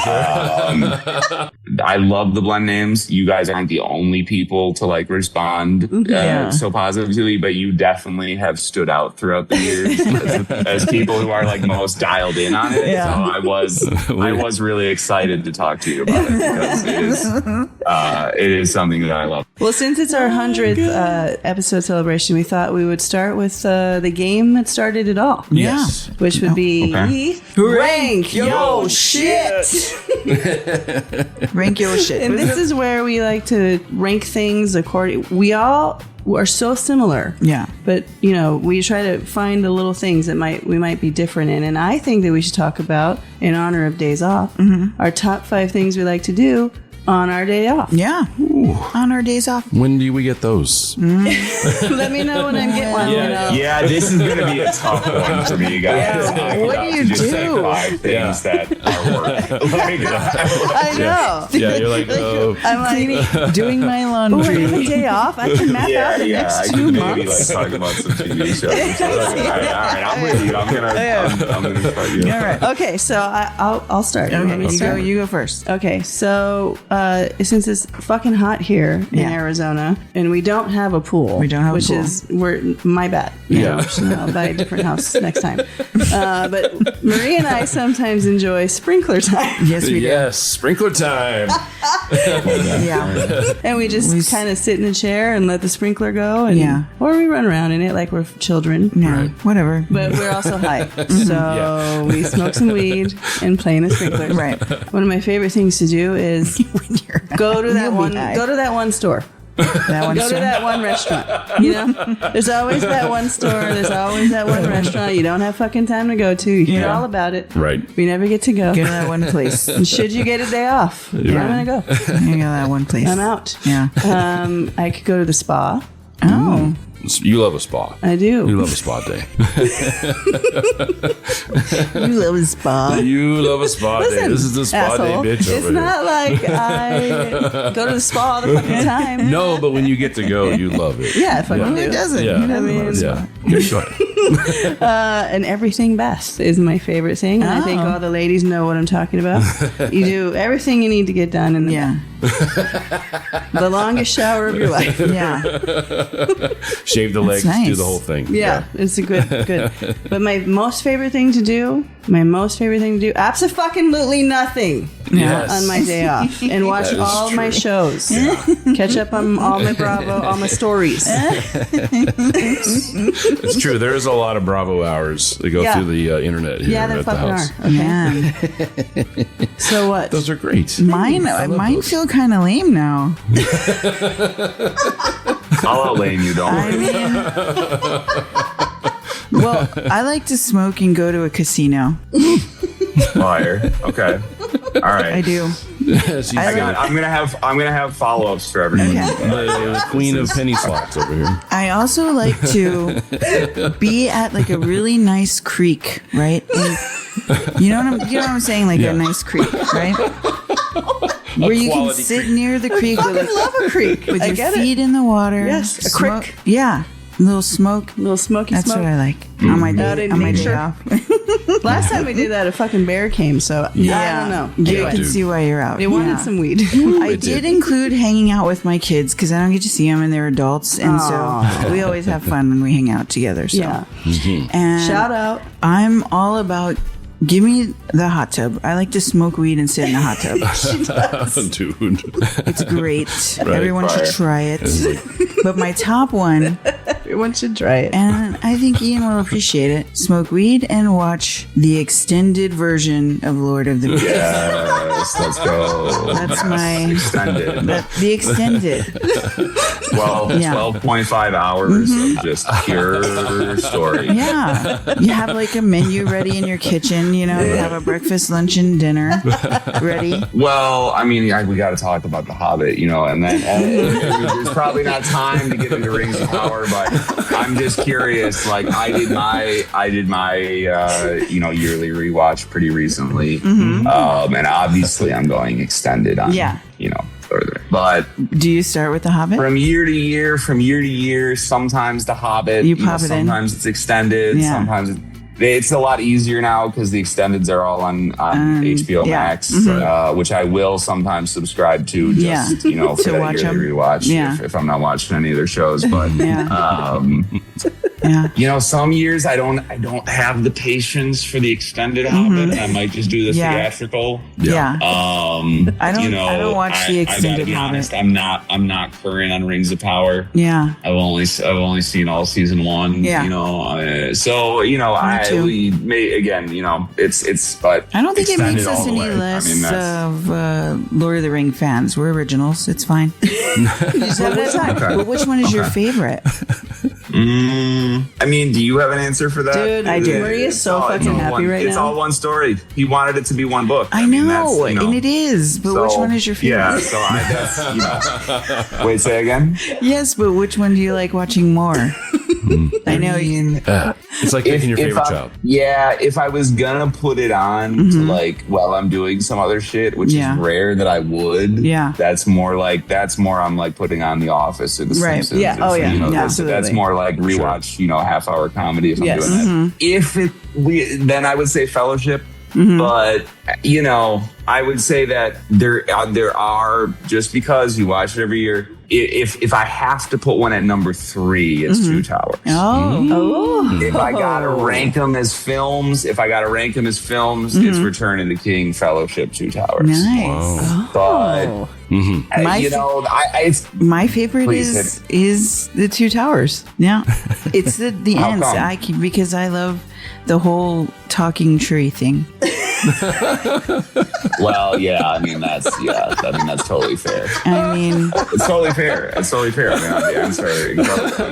I love the blend names. You guys aren't the only people to like respond so positively, but you definitely have stood out throughout the years as people who are like most dialed in on it. Yeah. So I was really excited to talk to you about it because it is something that I love. Well, since it's our 100th episode celebration, we thought we would start with the game that started it all. Yes. Which would be Okay. Rank Yo Shit. Rank your shit. And this is where we like to rank things according. We all are so similar. Yeah. But, you know, we try to find the little things that we might be different in. And I think that we should talk about, in honor of Daze Off, our top 5 things we like to do on our day off. Yeah. On our days off. When do we get those? Let me know when I get one. Yeah, this is going to be a tough one for me, guys. What do you Just say do? 5 things that are work. I know. Yeah, you're like, oh. I'm like, Doing my oh, I laundry. have a day off. I can map out the I next could 2 maybe months. like talk about some TV shows. All right, I'm with you. I'm gonna start you. All right. Okay, so I'll start. You want me to Okay, start? you go first. Okay, so since it's fucking hot here in Yeah. Arizona, and we don't have a pool, We don't have a which pool. is my bad. Yeah. I'll buy a different house next time. But Marie and I sometimes enjoy sprinkler time, Yes, we do. Yes, sprinkler time. Yeah. and we just kind of sit in a chair and let the sprinkler go, and Yeah. or we run around in it like we're children. No, whatever. But we're also high, so we smoke some weed and play in the sprinkler. Right. One of my favorite things to do is when you're Go to that you'll one. be high. Go to that one store. That one Go to that one restaurant. You know, there's always that one store. There's always that one restaurant you don't have fucking time to go to. You hear all about it. Right. We never get to go. Go to that one place. And should you get a day off? I'm gonna go. You go to that one place. I'm out. Yeah. I could go to the spa. Oh. You love a spa. I do. You love a spa day. You love a spa. You love a spa day. Listen, This is the spa asshole, day bitch it's over here. not like I go to the spa all the fucking time. No, but when you get to go, you love it. Yeah, I fucking do. Who doesn't? Yeah. Who doesn't I mean, love a spa? Yeah. Good shot. And everything best is my favorite thing. And I think all the ladies know what I'm talking about. You do everything you need to get done in the Yeah. the longest shower of your life. Yeah. Shave the legs, nice. do the whole thing. Yeah, it's a good. But my most favorite thing to do, absolutely nothing Yes. on my day off, and watch That is all true. my shows, catch up on all my Bravo, all my stories. It's true. There's a lot of Bravo hours that go Yeah. through the internet here Yeah, there at the fucking house. are. Okay. Man. So what? Those are great. Mine those. feel kind of lame now. I'll outline you, don't I worry. mean, well, I like to smoke and go to a casino. Liar. Okay. All right. I do. She's I'm gonna have follow-ups for everyone. Okay. the queen of penny slots over here. I also like to be at like a really nice creek, right? And you know what I'm saying? Like Yeah. a nice creek, right? Where you can quality sit creek. near the creek with, I love a creek. with I your get feet it. in the water. Yes, a Smoke- crick. Yeah, a little smoke. Little smoky That's smoke. what I like on my Out day, in on my day nature. off. Last time we did that, a fucking bear came. So I don't know. You Yeah, can dude. see why you're out. They wanted Yeah. some weed. I did include hanging out with my kids because I don't get to see them and they're adults, and so we always have fun when we hang out together. So. Yeah. And Shout out. I'm all about. Give me the hot tub. I like to smoke weed and sit in the hot tub. Dude. It's great. Everyone should try it. But my top one, Everyone should try it. and I think Ian will appreciate it, smoke weed and watch the extended version of Lord of the Rings. Yes, let's go. That's my Extended. the extended. 12.5 hours of just pure story. Yeah. You have like a menu ready in your kitchen, you know, you have a breakfast, lunch, and dinner ready. Well, I mean, we got to talk about The Hobbit, you know, and then there's probably not time to get into Rings of Power, but I'm just curious. Like, I did my yearly rewatch pretty recently, and obviously I'm going extended on, further. But Do you start with The Hobbit? from year to year, sometimes The Hobbit, You pop it in. sometimes it's extended, Yeah. sometimes it's a lot easier now because the extendeds are all on HBO yeah. Max, which I will sometimes subscribe to just, Yeah. for To that watch yearly them. rewatch Yeah. if I'm not watching any of their shows. But, Yeah. some years I don't have the patience for the extended Hobbit. I might just do the Yeah. theatrical. Yeah. I don't watch the extended I gotta be Hobbit. honest, I'm not current on Rings of Power. Yeah. I've only seen all season 1. Yeah. too. But I don't think it extended makes us all the any way. less I mean, that's- of Lord of the Ring fans. We're originals. It's fine. But which one is your favorite? I mean, do you have an answer for that? Dude, I do. Maria's so fucking happy right It's now. all one story. He wanted it to be one book. I mean, know, that's, and it is. But which one is your favorite? Yeah, so wait, say again? Yes, but which one do you like watching more? I know you. It's like picking your favorite child. Yeah, if I was gonna put it on to while I'm doing some other shit, which Yeah. is rare that I would. Yeah. That's more I'm like putting on The Office or The Right. Simpsons. Yeah. or Oh, yeah. something, Yeah, that's absolutely. more like rewatch, half-hour comedy if I'm Yes. doing that. Then I would say Fellowship. But I would say that there are, just because you watch it every year. If I have to put one at number 3, it's Two Towers. Oh. If I gotta rank them as films, it's Return of the King, Fellowship, Two Towers. Nice. But it's My favorite Please is the Two Towers. Yeah, it's the How ends. come? Because I love the whole talking tree thing. Well, yeah, I mean that's totally fair. I mean, It's totally fair. I mean, the answer is incredible.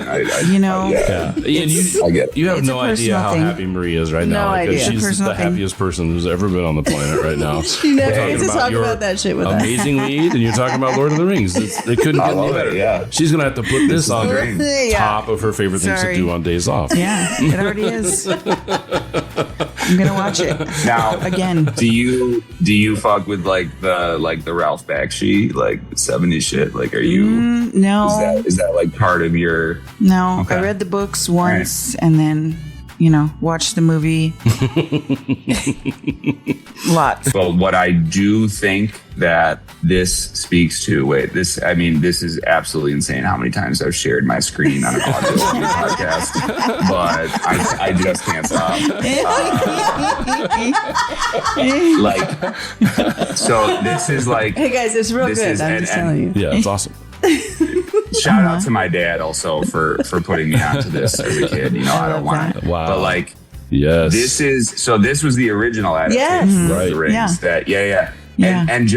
Yeah. And you have It's a no idea personal how thing. happy Marie is right now. No Because idea. she's the Personal thing. happiest person who's ever been on the planet right now. She never Talking gets to talk your about that shit with us. amazing lead, and you're talking about Lord of the Rings. They couldn't I get any love better. it, yeah. She's gonna have to put this on dream. Yeah. top of her favorite things Sorry. to do on Days Off. yeah, it already is. I'm gonna watch it Now, again. do you fuck with like the Ralph Bakshi like 70s shit? Like, are you? No, Is that like part of your? no. Okay. I read the books once and then, watched the movie. Lots. But what I do think that this speaks to, this is absolutely insane how many times I've shared my screen on an audio podcast, but I just can't stop. So this is like, Hey guys, it's real This good. is- I'm and- just telling you. Yeah, it's awesome. shout out to my dad also for putting me onto this as a kid. I don't want it. Wow. But like, Yes. this was the original adaptation Yes. of Right. the Rings. Yeah. Yeah. Yeah. And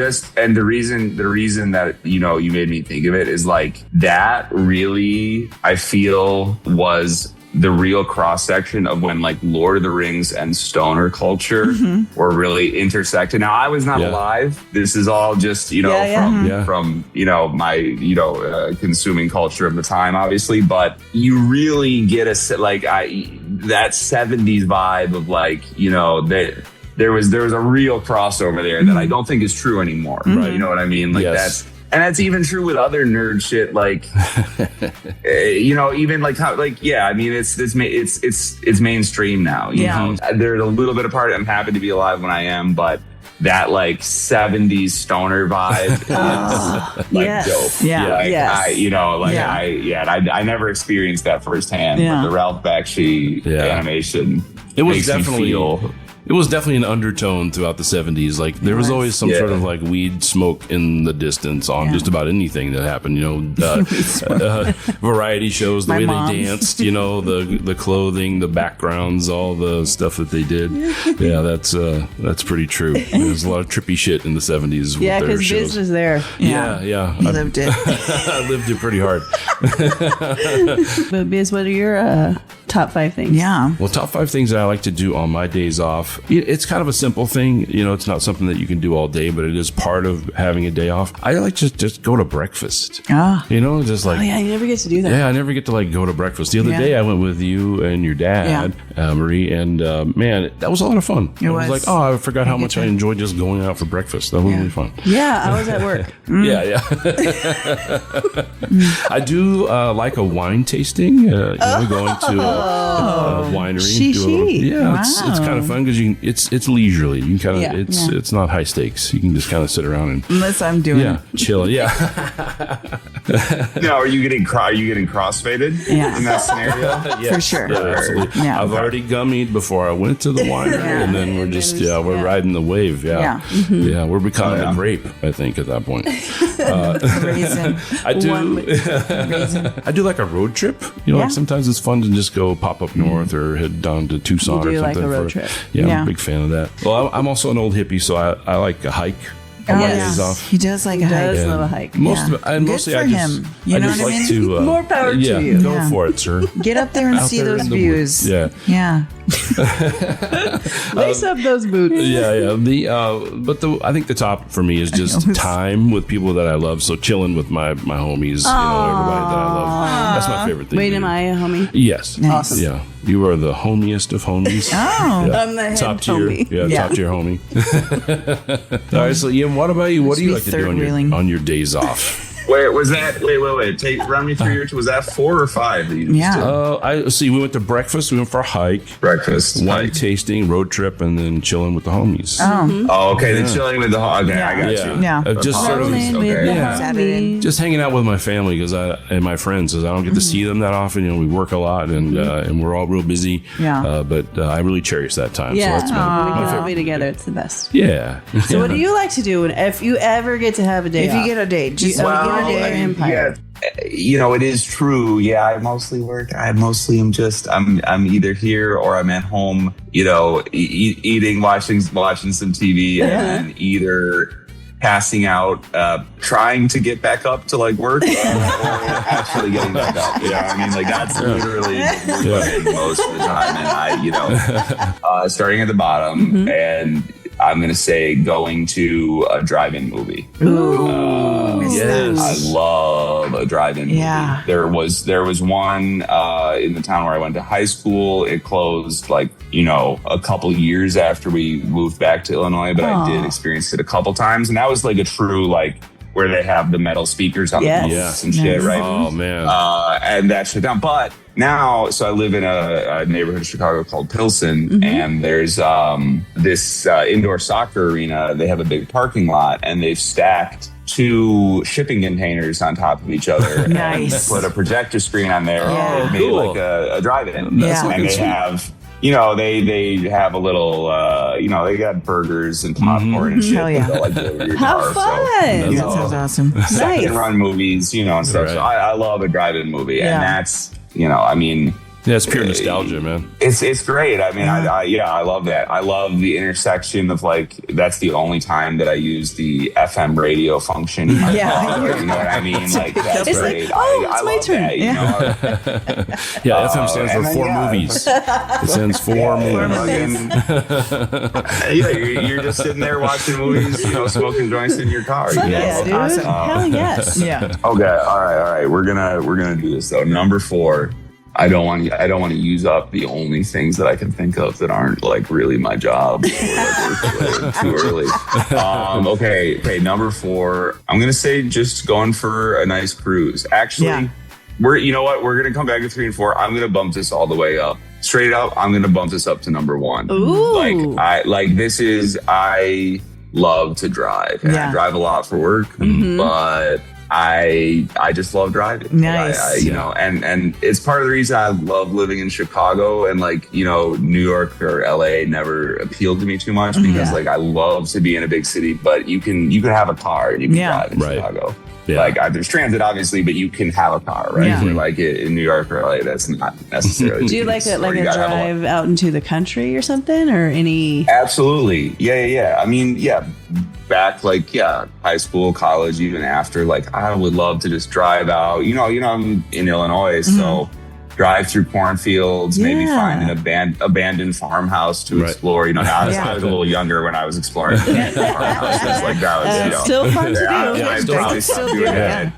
the reason that you made me think of it is like that really, I feel, was the real cross section of when like Lord of the Rings and stoner culture were really intersected. Now I was not alive. This is all just from my consuming culture of the time, obviously. But you really get that 70s vibe of like that. There was a real crossover there that I don't think is true anymore. Right? You know what I mean? Like Yes. that's even true with other nerd shit. Like, even like how, like, yeah, I mean, it's mainstream now. You know? There's a little bit of part. I'm happy to be alive when I am, but that like 70s stoner vibe is like Yes. dope. Yeah. Like, Yes. I never experienced that firsthand. Yeah. But the Ralph Bakshi animation, It was makes me definitely feel. It was definitely an undertone throughout the 70s. Like there was always some sort of like weed smoke in the distance on just about anything that happened. Variety shows, the My way mom. they danced, the clothing, the backgrounds, all the stuff that they did. Yeah, that's pretty true. There's a lot of trippy shit in the 70s. Yeah, with their because shows. Biz was there. Yeah. He lived it. I lived it pretty hard. But Biz, what are your top 5 things? Yeah. Well, top 5 things that I like to do on my days off. It's kind of a simple thing. It's not something that you can do all day, but it is part of having a day off. I like to just go to breakfast. Just like. Oh yeah, you never get to do that. Yeah, I never get to like go to breakfast. The other day I went with you and your dad, Marie, and man, that was a lot of fun. It I was was. like, I forgot how much I enjoyed just going out for breakfast. That was really fun. Yeah, I was at work. Yeah. I do like a wine tasting. Going to a winery. It's kind of fun because it's leisurely. You can kind of it's not high stakes. You can just kind of sit around and Unless I'm doing it. chill. Yeah. Now, are you getting crossfaded in that scenario? For sure. Yeah, absolutely. Yeah. I've already gummied before I went to the winery, and then we're just we're riding the wave. Yeah, we're becoming a grape. I think at that point. Raisin. I do. Raisin. I do like a road trip. Like sometimes it's fun to just go pop up north or head down to Tucson You or do like something. a road trip. Yeah, I'm Yeah. a big fan of that. Well, I'm also an old hippie, so I like a hike. On my days off. He does like a hike. Does love a hike. Mostly Good I for just, him. You know I just what I like mean? to More power to you. Go Yeah. for it, sir. Get up there and Out see there those in the views. woods. Yeah. Lace up those boots. Yeah. I think the top for me is just time with people that I love. So chilling with my homies, everybody that I love. That's my favorite thing. Wait, to am do. I a homie? Yes. Awesome. Yeah. You are the homiest of homies. Oh. Yeah. I'm the head top tier. homie. Yeah, top tier homie. All right, so Ian, what about you? What do you like to do on your days off? Wait, was that? Wait. Run me through was that 4 or 5 that you just did? I see. We went to breakfast. We went for a hike, Breakfast, wine hike. tasting, road trip, and then chilling with the homies. Oh, okay. The chilling with the okay, I got Yeah. you. Yeah. Just sort of Rolling with the Saturday. homies. just hanging out with my family and my friends because I don't get to see them that often. We work a lot and we're all real busy. Yeah. But I really cherish that time. Yeah, So that's my we can all favorite. be together. It's the best. Yeah. So, what do you like to do if you ever get to have a day? If you off? get a date, just You- get a Well, day. Empire. it is true. Yeah, I mostly work. I mostly am just, I'm either here or I'm at home, eating, watching some TV, and either passing out, trying to get back up to like work, or actually getting back up. That's literally what we're doing most of the time. And starting at the bottom, and I'm going to say going to a drive-in movie. Yes. I love a drive-in movie. Yeah. There was one in the town where I went to high school. It closed a couple years after we moved back to Illinois, but I did experience it a couple times. And that was like a true where they have the metal speakers on the roofs and shit, right? Oh, man. And that shut down. But now, so I live in a neighborhood in Chicago called Pilsen, and there's this indoor soccer arena. They have a big parking lot, and they've stacked 2 shipping containers on top of each other. Nice. And put a projector screen on there. Yeah. And made like a drive-in. Yeah. And they have... they have a little, they got burgers and popcorn and shit. Hell yeah. How fun. That sounds awesome. Second run movies, and stuff. Right. So I love a drive-in movie. And that's, It's pure nostalgia, man. It's great. I mean, I love that. I love the intersection of that's the only time that I use the FM radio function in my car. You know what I mean? That's it's great. it's my turn. FM stands for 4 movies. It stands 4 movies. You're just sitting there watching movies, smoking joints in your car. Yeah, dude. Awesome. Hell yes. Yeah. Okay. All right. We're gonna do this though. Number 4. I don't want to use up the only things that I can think of that aren't really my job or too early. Okay. Number 4. I'm gonna say just going for a nice cruise. Actually, we're gonna come back to 3 and 4. I'm gonna bump this all the way up. Straight up, I'm gonna bump this up to number 1. Ooh. I love to drive, and I drive a lot for work, but I just love driving. Nice. And it's part of the reason I love living in Chicago, and New York or LA never appealed to me too much because I love to be in a big city, but you can have a car and you can drive in Chicago. Yeah. There's transit obviously, but you can have a car, right? Yeah. Where, in New York or LA, that's not necessarily. Do you like a drive out into the country or something, or any? Absolutely. Yeah. I mean, back high school, college, even after, I would love to just drive out. I'm in Illinois, so drive through cornfields, maybe find an abandoned farmhouse to explore. I was a little younger when I was exploring farmhouses. That was still fun to do. I'd probably stop doing that.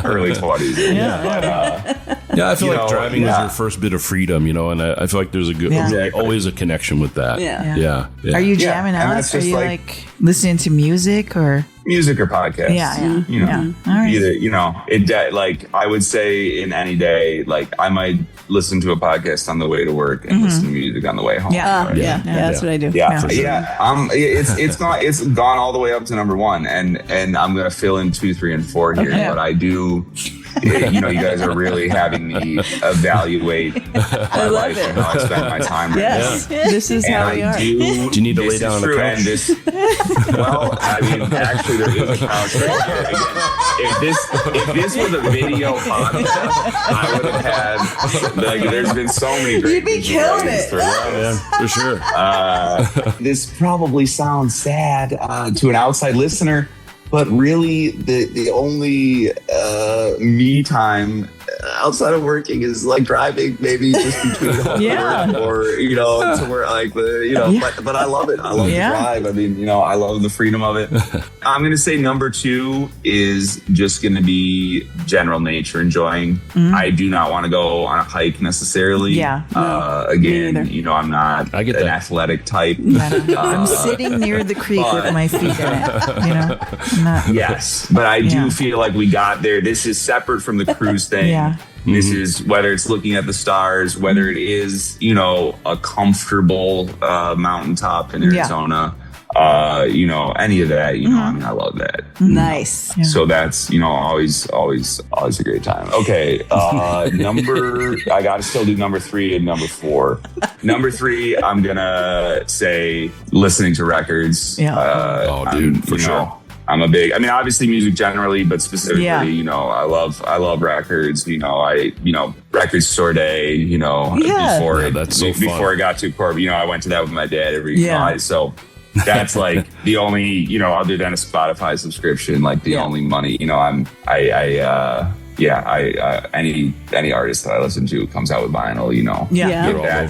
Early 20s. I feel like driving is your first bit of freedom, and I feel like there's always a connection with that. Yeah. Are you jamming out? Are you listening to music or? Music or podcast. Yeah. All right. Either, I would say in any day, I might listen to a podcast on the way to work and listen to music on the way home. That's what I do. It's gone all the way up to number 1, and I'm gonna fill in 2, 3, and 4 here, but I do. You guys are really having me evaluate my life and how I spend my time. Yes, this is how we are. Do you need to lay down on the couch? Actually, there is a couch right here. Again, if this was a video podcast, I would have had there's been so many great. You'd be killing it. For sure. This probably sounds sad to an outside listener, but really the only me time outside of working is driving, maybe just between home and work, or to where but I love it. I love to drive. I mean, I love the freedom of it. I'm gonna say number 2 is just gonna be general nature, enjoying. I do not want to go on a hike necessarily. Again, I'm not an athletic type. I'm sitting near the creek with my feet in it. Yes, but I do feel like we got there. This is separate from the cruise thing. This is whether it's looking at the stars, whether it is, a comfortable mountaintop in Arizona, any of that, I mean, I love that. Nice. So that's, always a great time. Okay. I got to still do number 3 and number 4. Number 3, I'm going to say listening to records. For sure. I'm a big, I mean, obviously music generally, but specifically, you know, I love records, you know, record store day, you know, before I got to corporate, you know, I went to that with my dad every night. So that's like the only, you know, other than a Spotify subscription, like the only money, you know, any artist that I listen to comes out with vinyl, you know.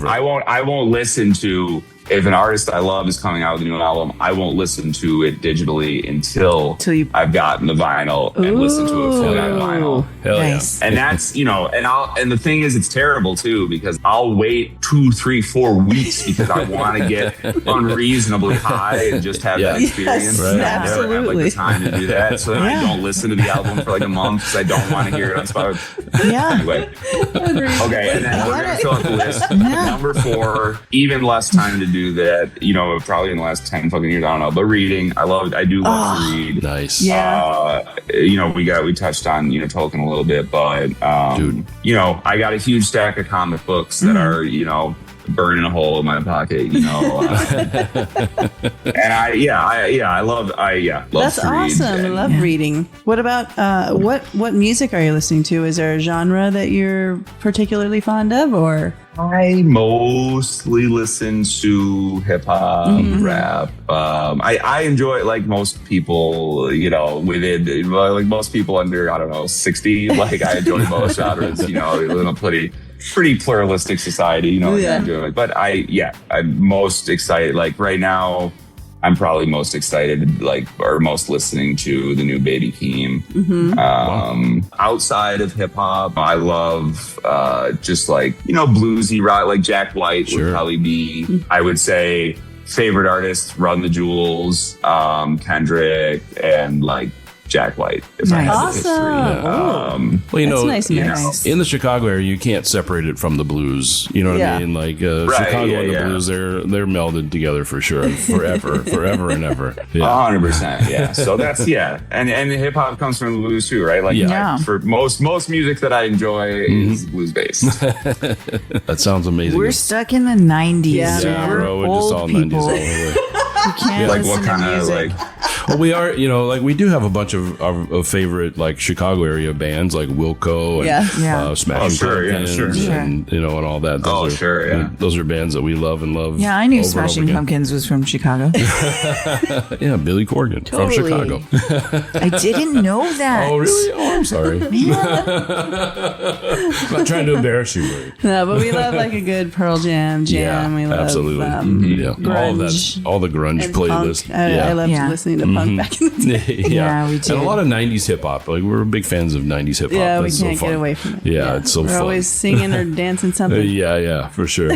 I won't listen to, if an artist I love is coming out with a new album, I won't listen to it digitally until I've gotten the vinyl and listen to it fully on vinyl. Hell nice. Yeah. And that's, you know, and the thing is, it's terrible too, because I'll wait 2, 3, 4 weeks because I want to get unreasonably high and just have that experience. Right. Absolutely. I don't have like the time to do that. So then I don't listen to the album for like a month because I don't want to hear it on Spotify. Anyway. Okay. And then we're going to fill out the list. Number 4, even less time to do that, you know, probably in the last 10 fucking years, I don't know, but reading, I do love to read. Nice. You know, we touched on, you know, Tolkien a little bit, but you know, I got a huge stack of comic books that are, you know, burning a hole in my pocket, you know. And I love that's to read. Awesome. I love reading. What about what music are you listening to? Is there a genre that you're particularly fond of, or? I mostly listen to hip hop, rap. I enjoy, like most people, you know, like most people under, I don't know, 60. Like I enjoy most genres. You know, we live in a pretty pluralistic society. You know, I enjoy it. But I'm most excited. Like right now, I'm probably most excited, like, or most listening to the new Baby Keem. Outside of hip hop, I love just like, you know, bluesy rock, like Jack White would probably be, I would say, favorite artists, Run the Jewels, Kendrick, and like Jack White. If I had the history. Well, you know, nice. in the Chicago area, you can't separate it from the blues. You know what I mean? Like Chicago and the blues, they're melded together for sure, forever and ever. 100%. Yeah. So that's and hip hop comes from the blues too, right? Like for most music that I enjoy is blues based. That sounds amazing. We're stuck in the 90s. Yeah, bro. We're just all 90s all the way. You can't like what kind of like? Well, we are, you know, like we do have a bunch of favorite like Chicago area bands like Wilco and Smashing Pumpkins and you know and all that. Those are bands that we love and love. Yeah, I knew Smashing Pumpkins was from Chicago. Yeah, Billy Corgan from Chicago. I didn't know that. Oh, really? Oh, I'm sorry. I'm not trying to embarrass you, Ray. No, but we love like a good Pearl Jam. Yeah, we love absolutely. Grunge, all the grunge playlist. I loved listening to punk back in the day. We did. And a lot of 90s hip hop. Like we're big fans of 90s hip hop. Yeah, That's we can't so fun. get away from it. Yeah, it's so fun. We're always singing or dancing something. Yeah, for sure.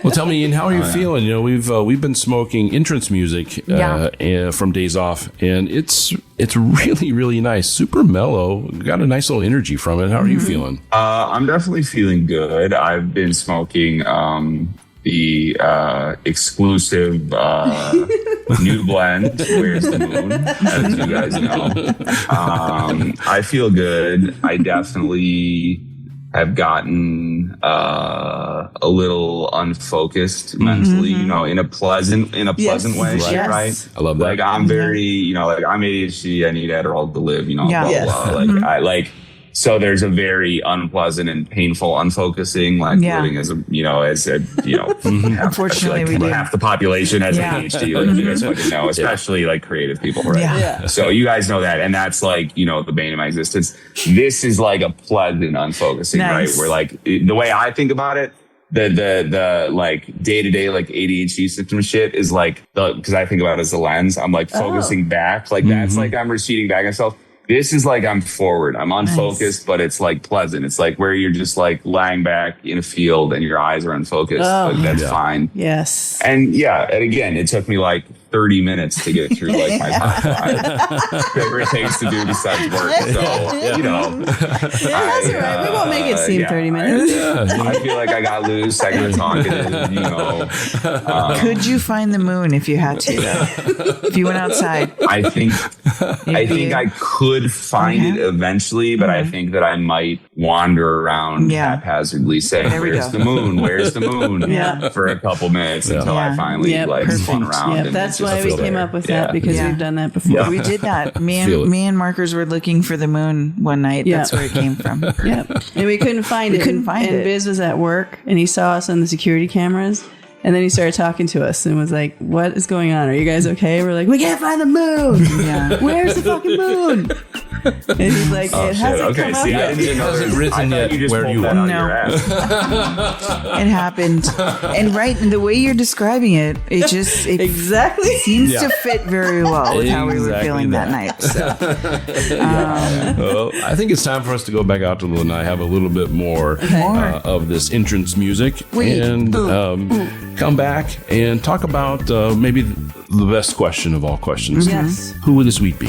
Well, tell me, Ian, how are you feeling? You know, we've been smoking entrance music from Daze Off, and it's really, really nice. Super mellow. Got a nice little energy from it. How are you feeling? I'm definitely feeling good. I've been smoking the exclusive new blend, Where's the Moon, as you guys know. I feel good. I definitely have gotten a little unfocused mentally, you know, in a pleasant way, right? I love that. Like I'm very, you know, like I'm ADHD, I need Adderall to live, you know, blah, blah, blah. Like so there's a very unpleasant and painful unfocusing, like living as unfortunately we do. Half the population has ADHD, like you guys fucking know, especially like creative people, right? So you guys know that, and that's like, you know, the bane of my existence. This is like a pleasant unfocusing, right? Where like the way I think about it, the like day-to-day like ADHD system shit is like because I think about it as a lens. I'm like focusing back, like that's like I'm receding back myself. This is like I'm forward. I'm unfocused, but it's like pleasant. It's like where you're just like lying back in a field and your eyes are unfocused. Like that's fine. Yes. And again, it took me like 30 minutes to get through like my top 5 favorite things to do besides work. So, you know. That's all right. We won't make it seem 30 minutes. I feel like I got loose. I got talkative, you know. Could you find the moon if you had to, though? If you went outside? I think I could find it eventually, but I think that I might wander around haphazardly saying, where's the moon? Where's the moon? For a couple minutes until I finally like spun around. That's That's why we came up with that, because we've done that before. We did that. Me and Markers were looking for the moon one night. That's where it came from. Yep. And we couldn't find it. And Biz was at work, and he saw us on the security cameras. And then he started talking to us and was like, what is going on? Are you guys okay? We're like, we can't find the moon. Yeah. Where's the fucking moon? And he's like, it hasn't come up yet. It hasn't risen yet. Where do you want? No. It happened. And the way you're describing it, it just exactly seems to fit very well with how we were feeling that night. So. Well, I think it's time for us to go back out to the lanai, have a little bit more of this entrance music, and come back and talk about maybe the best question of all questions. Yes. Who would this week be?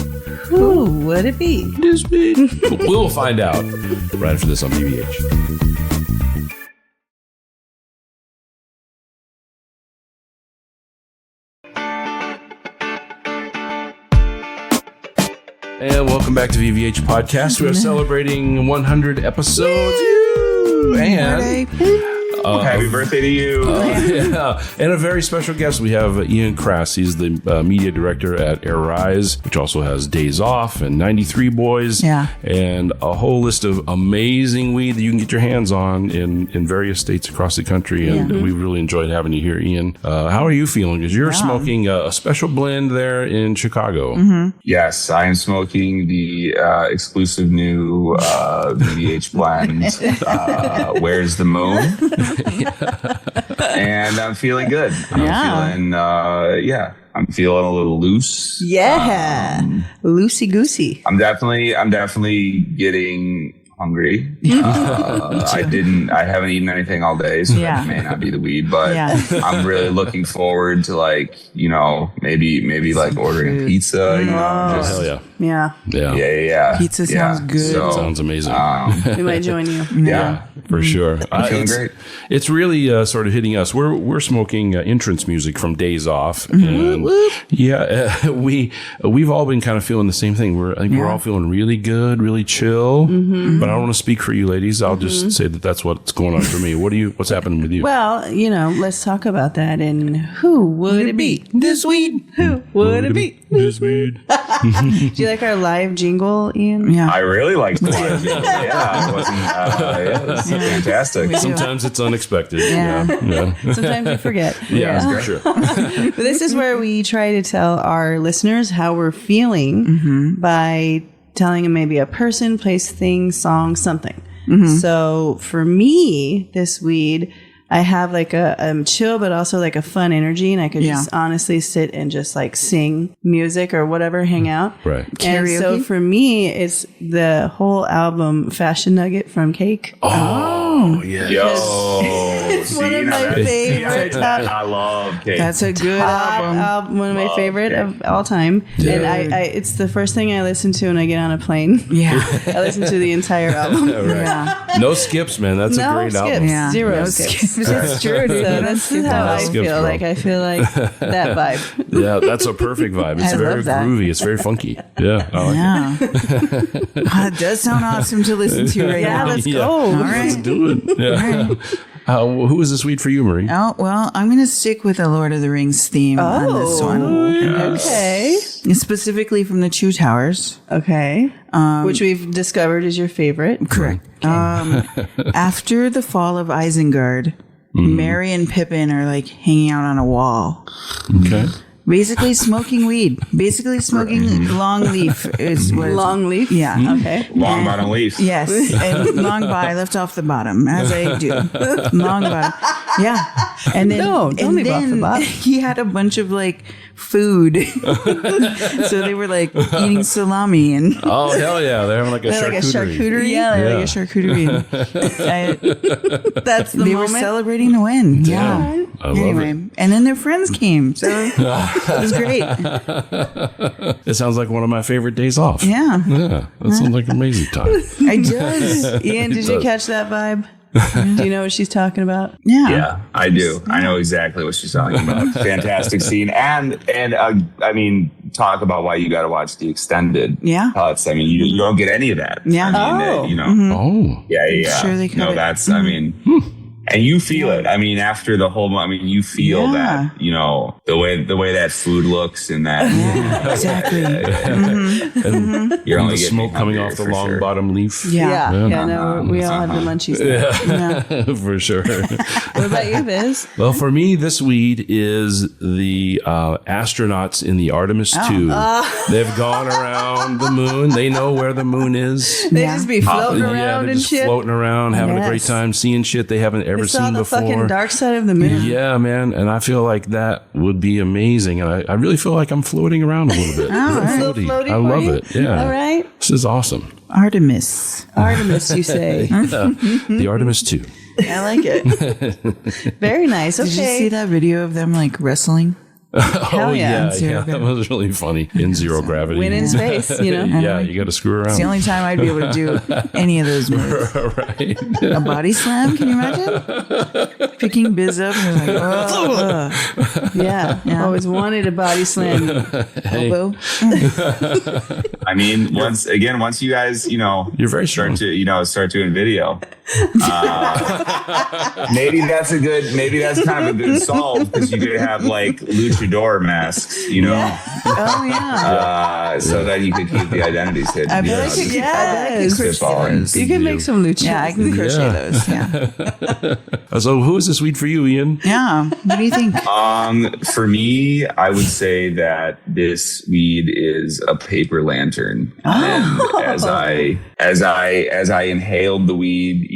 Who would it be? This week. We'll find out right after this on VVH. And welcome back to VVH Podcast. We are celebrating 100 episodes. And happy birthday to you. And a very special guest. We have Ian Krass. He's the media director at Aeriz, which also has Daze Off and 93 Boys. Yeah. And a whole list of amazing weed that you can get your hands on in various states across the country. And we really enjoyed having you here, Ian. How are you feeling? Because you're smoking a special blend there in Chicago. Mm-hmm. Yes, I am smoking the exclusive new VVH blend, Where's the Moon? And I'm feeling good. I'm feeling a little loose. Yeah. Loosey goosey. I'm definitely getting hungry. I haven't eaten anything all day, so that may not be the weed, but I'm really looking forward to maybe like ordering a pizza. Hell yeah. Yeah. Pizza sounds good. So, sounds amazing. We might join you. Yeah, for sure. I'm feeling great. It's really sort of hitting us. We're smoking entrance music from Daze Off, and we've all been kind of feeling the same thing. We're all feeling really good, really chill. But I don't want to speak for you ladies. I'll just say that that's what's going on for me. What's happening with you? Well, let's talk about that. And who would it be? This weed. Who would it be? This weed. Do you like our live jingle, Ian? Yeah. I really like the live jingle. It was fantastic. Sometimes it's unexpected. Yeah. Sometimes we forget. For sure. But this is where we try to tell our listeners how we're feeling by telling them maybe a person, place, thing, song, something. So for me, this weed, I have like a chill, but also like a fun energy, and I could just honestly sit and just like sing music or whatever, hang out. Right. And so for me, it's the whole album Fashion Nugget from Cake. Oh, yeah. It's one of my favorites. I love Cake. That's a good album. One of my favorite of all time. Yeah. And I it's the first thing I listen to when I get on a plane. Yeah. I listen to the entire album. No skips, man. That's a great album. Yeah. Zero skips. It's true. So that's how I feel. Like I feel like that vibe. Yeah, that's a perfect vibe. It's very groovy. It's very funky. Yeah. I like it. It does sound awesome to listen to right now. Let's go. All right. Let's do it. Yeah. Who was this weed for you, Marie? Oh, well, I'm going to stick with the Lord of the Rings theme on this one. Okay. Specifically from the Two Towers. Okay. Which we've discovered is your favorite. Correct. After the fall of Isengard, Merry and Pippin are like hanging out on a wall. Okay. Basically smoking weed. Basically smoking long leaf. Long leaf? Yeah. Okay. Long bottom leaf. Yes. And long I left off the bottom, as I do. Long bottom. Yeah. And then, don't leave off the bottom. He had a bunch of like food. So they were like eating salami and Oh, hell yeah. They're having like a charcuterie. Yeah, they're like a charcuterie. That's the they moment. were celebrating the win. Yeah. I love Anyway, and then their friends came. So it was great. It sounds like one of my favorite days off. Yeah. Yeah. That sounds like an amazing time. It does. Ian, did you catch that vibe? Do you know what she's talking about? Yeah, I do. I know exactly what she's talking about. Fantastic scene. And I mean, talk about why you got to watch the extended cuts. I mean, you don't get any of that. Yeah. I mean, Oh. Yeah. Sure they could. No, that's, I mean, And you feel it. I mean, after the whole, you feel that, the way that food looks and that. Yeah, exactly. And you're only the smoke coming off the long bottom leaf. Yeah. No, we all have the munchies. Yeah, for sure. What about you, Biz? Well, for me, this weed is the astronauts in the Artemis 2. They've gone around the moon. They know where the moon is. They just be floating around they're and just shit. floating around, having a great time, seeing shit they haven't ever seen before. They saw the fucking dark side of the moon. Yeah, man. And I feel like that would be amazing. And I really feel like I'm floating around a little bit. Floaty I love it. Yeah. All right. This is awesome. Artemis, you say. The Artemis 2. I like it. Very nice. Okay. Did you see that video of them like wrestling? Hell yeah. That was really funny. In zero gravity. Win in space, Yeah, you got to screw around. It's the only time I'd be able to do any of those moves. Right. A body slam? Can you imagine? Picking Biz up and like, Yeah. Always wanted a body slam. elbow. I mean, once you guys, You're very strong. start doing video. Maybe that's kind of a good solve because you could have like luchador masks, Oh yeah. so that you could keep the identities hidden. I bet I could. Yes. Spitballing. You can make some lucha. Yeah, I can crochet those. Yeah. So who is this weed for you, Ian? Yeah. What do you think? For me, I would say that this weed is a paper lantern. And as I inhaled the weed,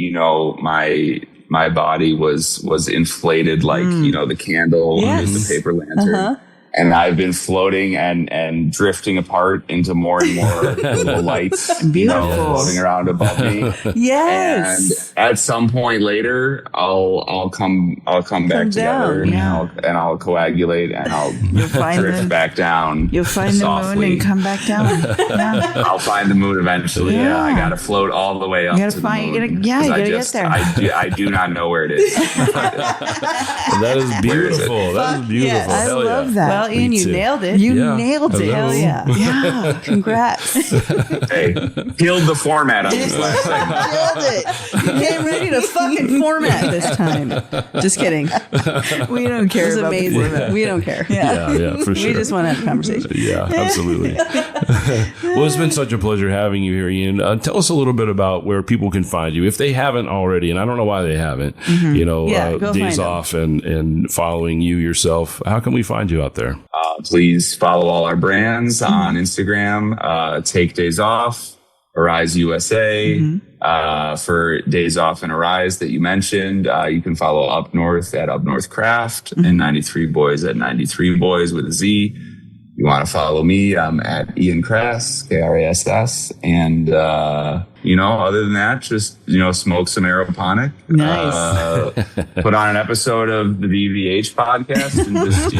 my body was inflated like, the candle is the paper lantern. And I've been floating and drifting apart into more and more little lights, floating around above me. Yes. And at some point later, I'll come back together and I'll coagulate and I'll drift back down. You'll find softly. the moon and come back down. Yeah. I'll find the moon eventually. Yeah, I gotta float all the way up to the moon. You gotta get there. I do not know where it is. That is beautiful. That is beautiful. Yes. I Hell love yeah. that. Well, Ian, you too. nailed it. You nailed it. Hello. Hell yeah. Yeah. Congrats. Hey, killed the format on this last segment. Nailed it. Get ready to fucking format this time. Just kidding. We don't It care was about the amazing. format. We don't care. Yeah, for sure. We just want to have a conversation. Yeah, absolutely. Well, it's been such a pleasure having you here, Ian. Tell us a little bit about where people can find you if they haven't already, and I don't know why they haven't. Go Daze find Off and following you yourself. How can we find you out there? Please follow all our brands on Instagram. Take Daze Off, Aeriz USA. For Daze Off and Aeriz that you mentioned, you can follow Up North at Up North Craft and 93 Boys at 93 Boys with a Z. You want to follow me, I'm at Ian Krass, Krass. And, other than that, just, smoke some aeroponic. Nice. Put on an episode of the VVH podcast and just,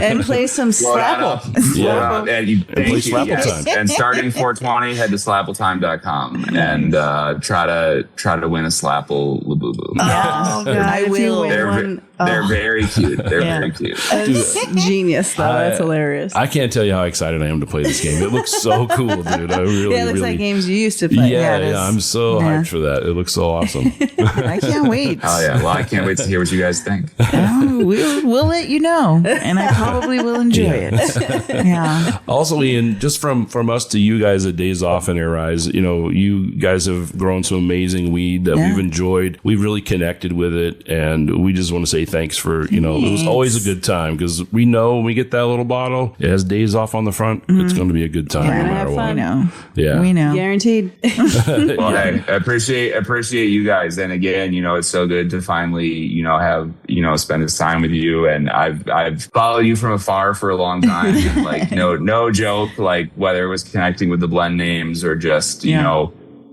And play some Slapple. And play Slapple time. And starting 420, head to slappletime.com and try to win a Slapple Labubu. Oh, God. I will. They're very cute. They're very cute. That's genius, though. That's hilarious. I can't tell you how excited I am to play this game. It looks so cool, dude. I really, it looks really, like games you used to play. Yeah, I'm so hyped for that. It looks so awesome. I can't wait. Oh yeah, well I can't wait to hear what you guys think. We'll let you know, and I probably will enjoy it. Yeah. Also, Ian, just from us to you guys at Daze Off and Aeriz, you guys have grown some amazing weed that we've enjoyed. We've really connected with it, and we just want to say thanks for, it was always a good time because we know when we get that little bottle, it has Daze Off on the front, it's going to be a good time no matter what. We know. Yeah. We know. Guaranteed. Well, hey, I appreciate you guys. And again, it's so good to finally, have, spend this time with you. And I've followed you from afar for a long time. And like, no joke, like whether it was connecting with the blend names or just,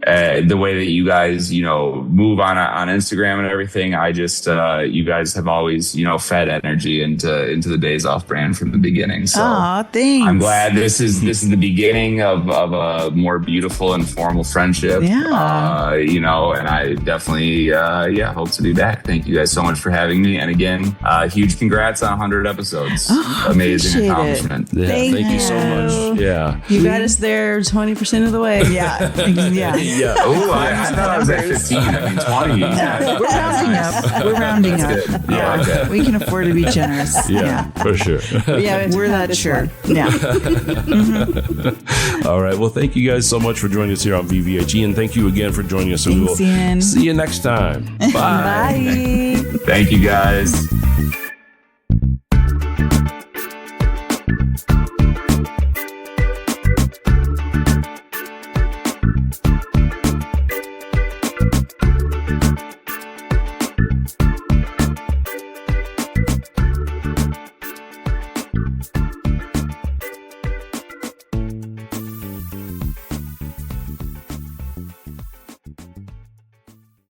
the way that you guys, move on Instagram and everything, I just, you guys have always, fed energy into the Daze Off brand from the beginning. So thanks. I'm glad this is the beginning of a more beautiful and formal friendship. Yeah. And I definitely, hope to be back. Thank you guys so much for having me. And again, huge congrats on 100 episodes. Amazing accomplishment. Yeah, thank you so much. Yeah. You got us there 20% of the way. Yeah. Yeah. Oh, I thought I was at 15. I mean, 20. Yeah, we're rounding up. We're rounding up. Good. Yeah, Okay. we can afford to be generous. Yeah, for sure. Yeah, We're that sure. Yeah. All right. Well, thank you guys so much for joining us here on VVH. Ian, thank you again for joining us. And Thanks, Ian. see you next time. Bye. Bye. Thank you, guys.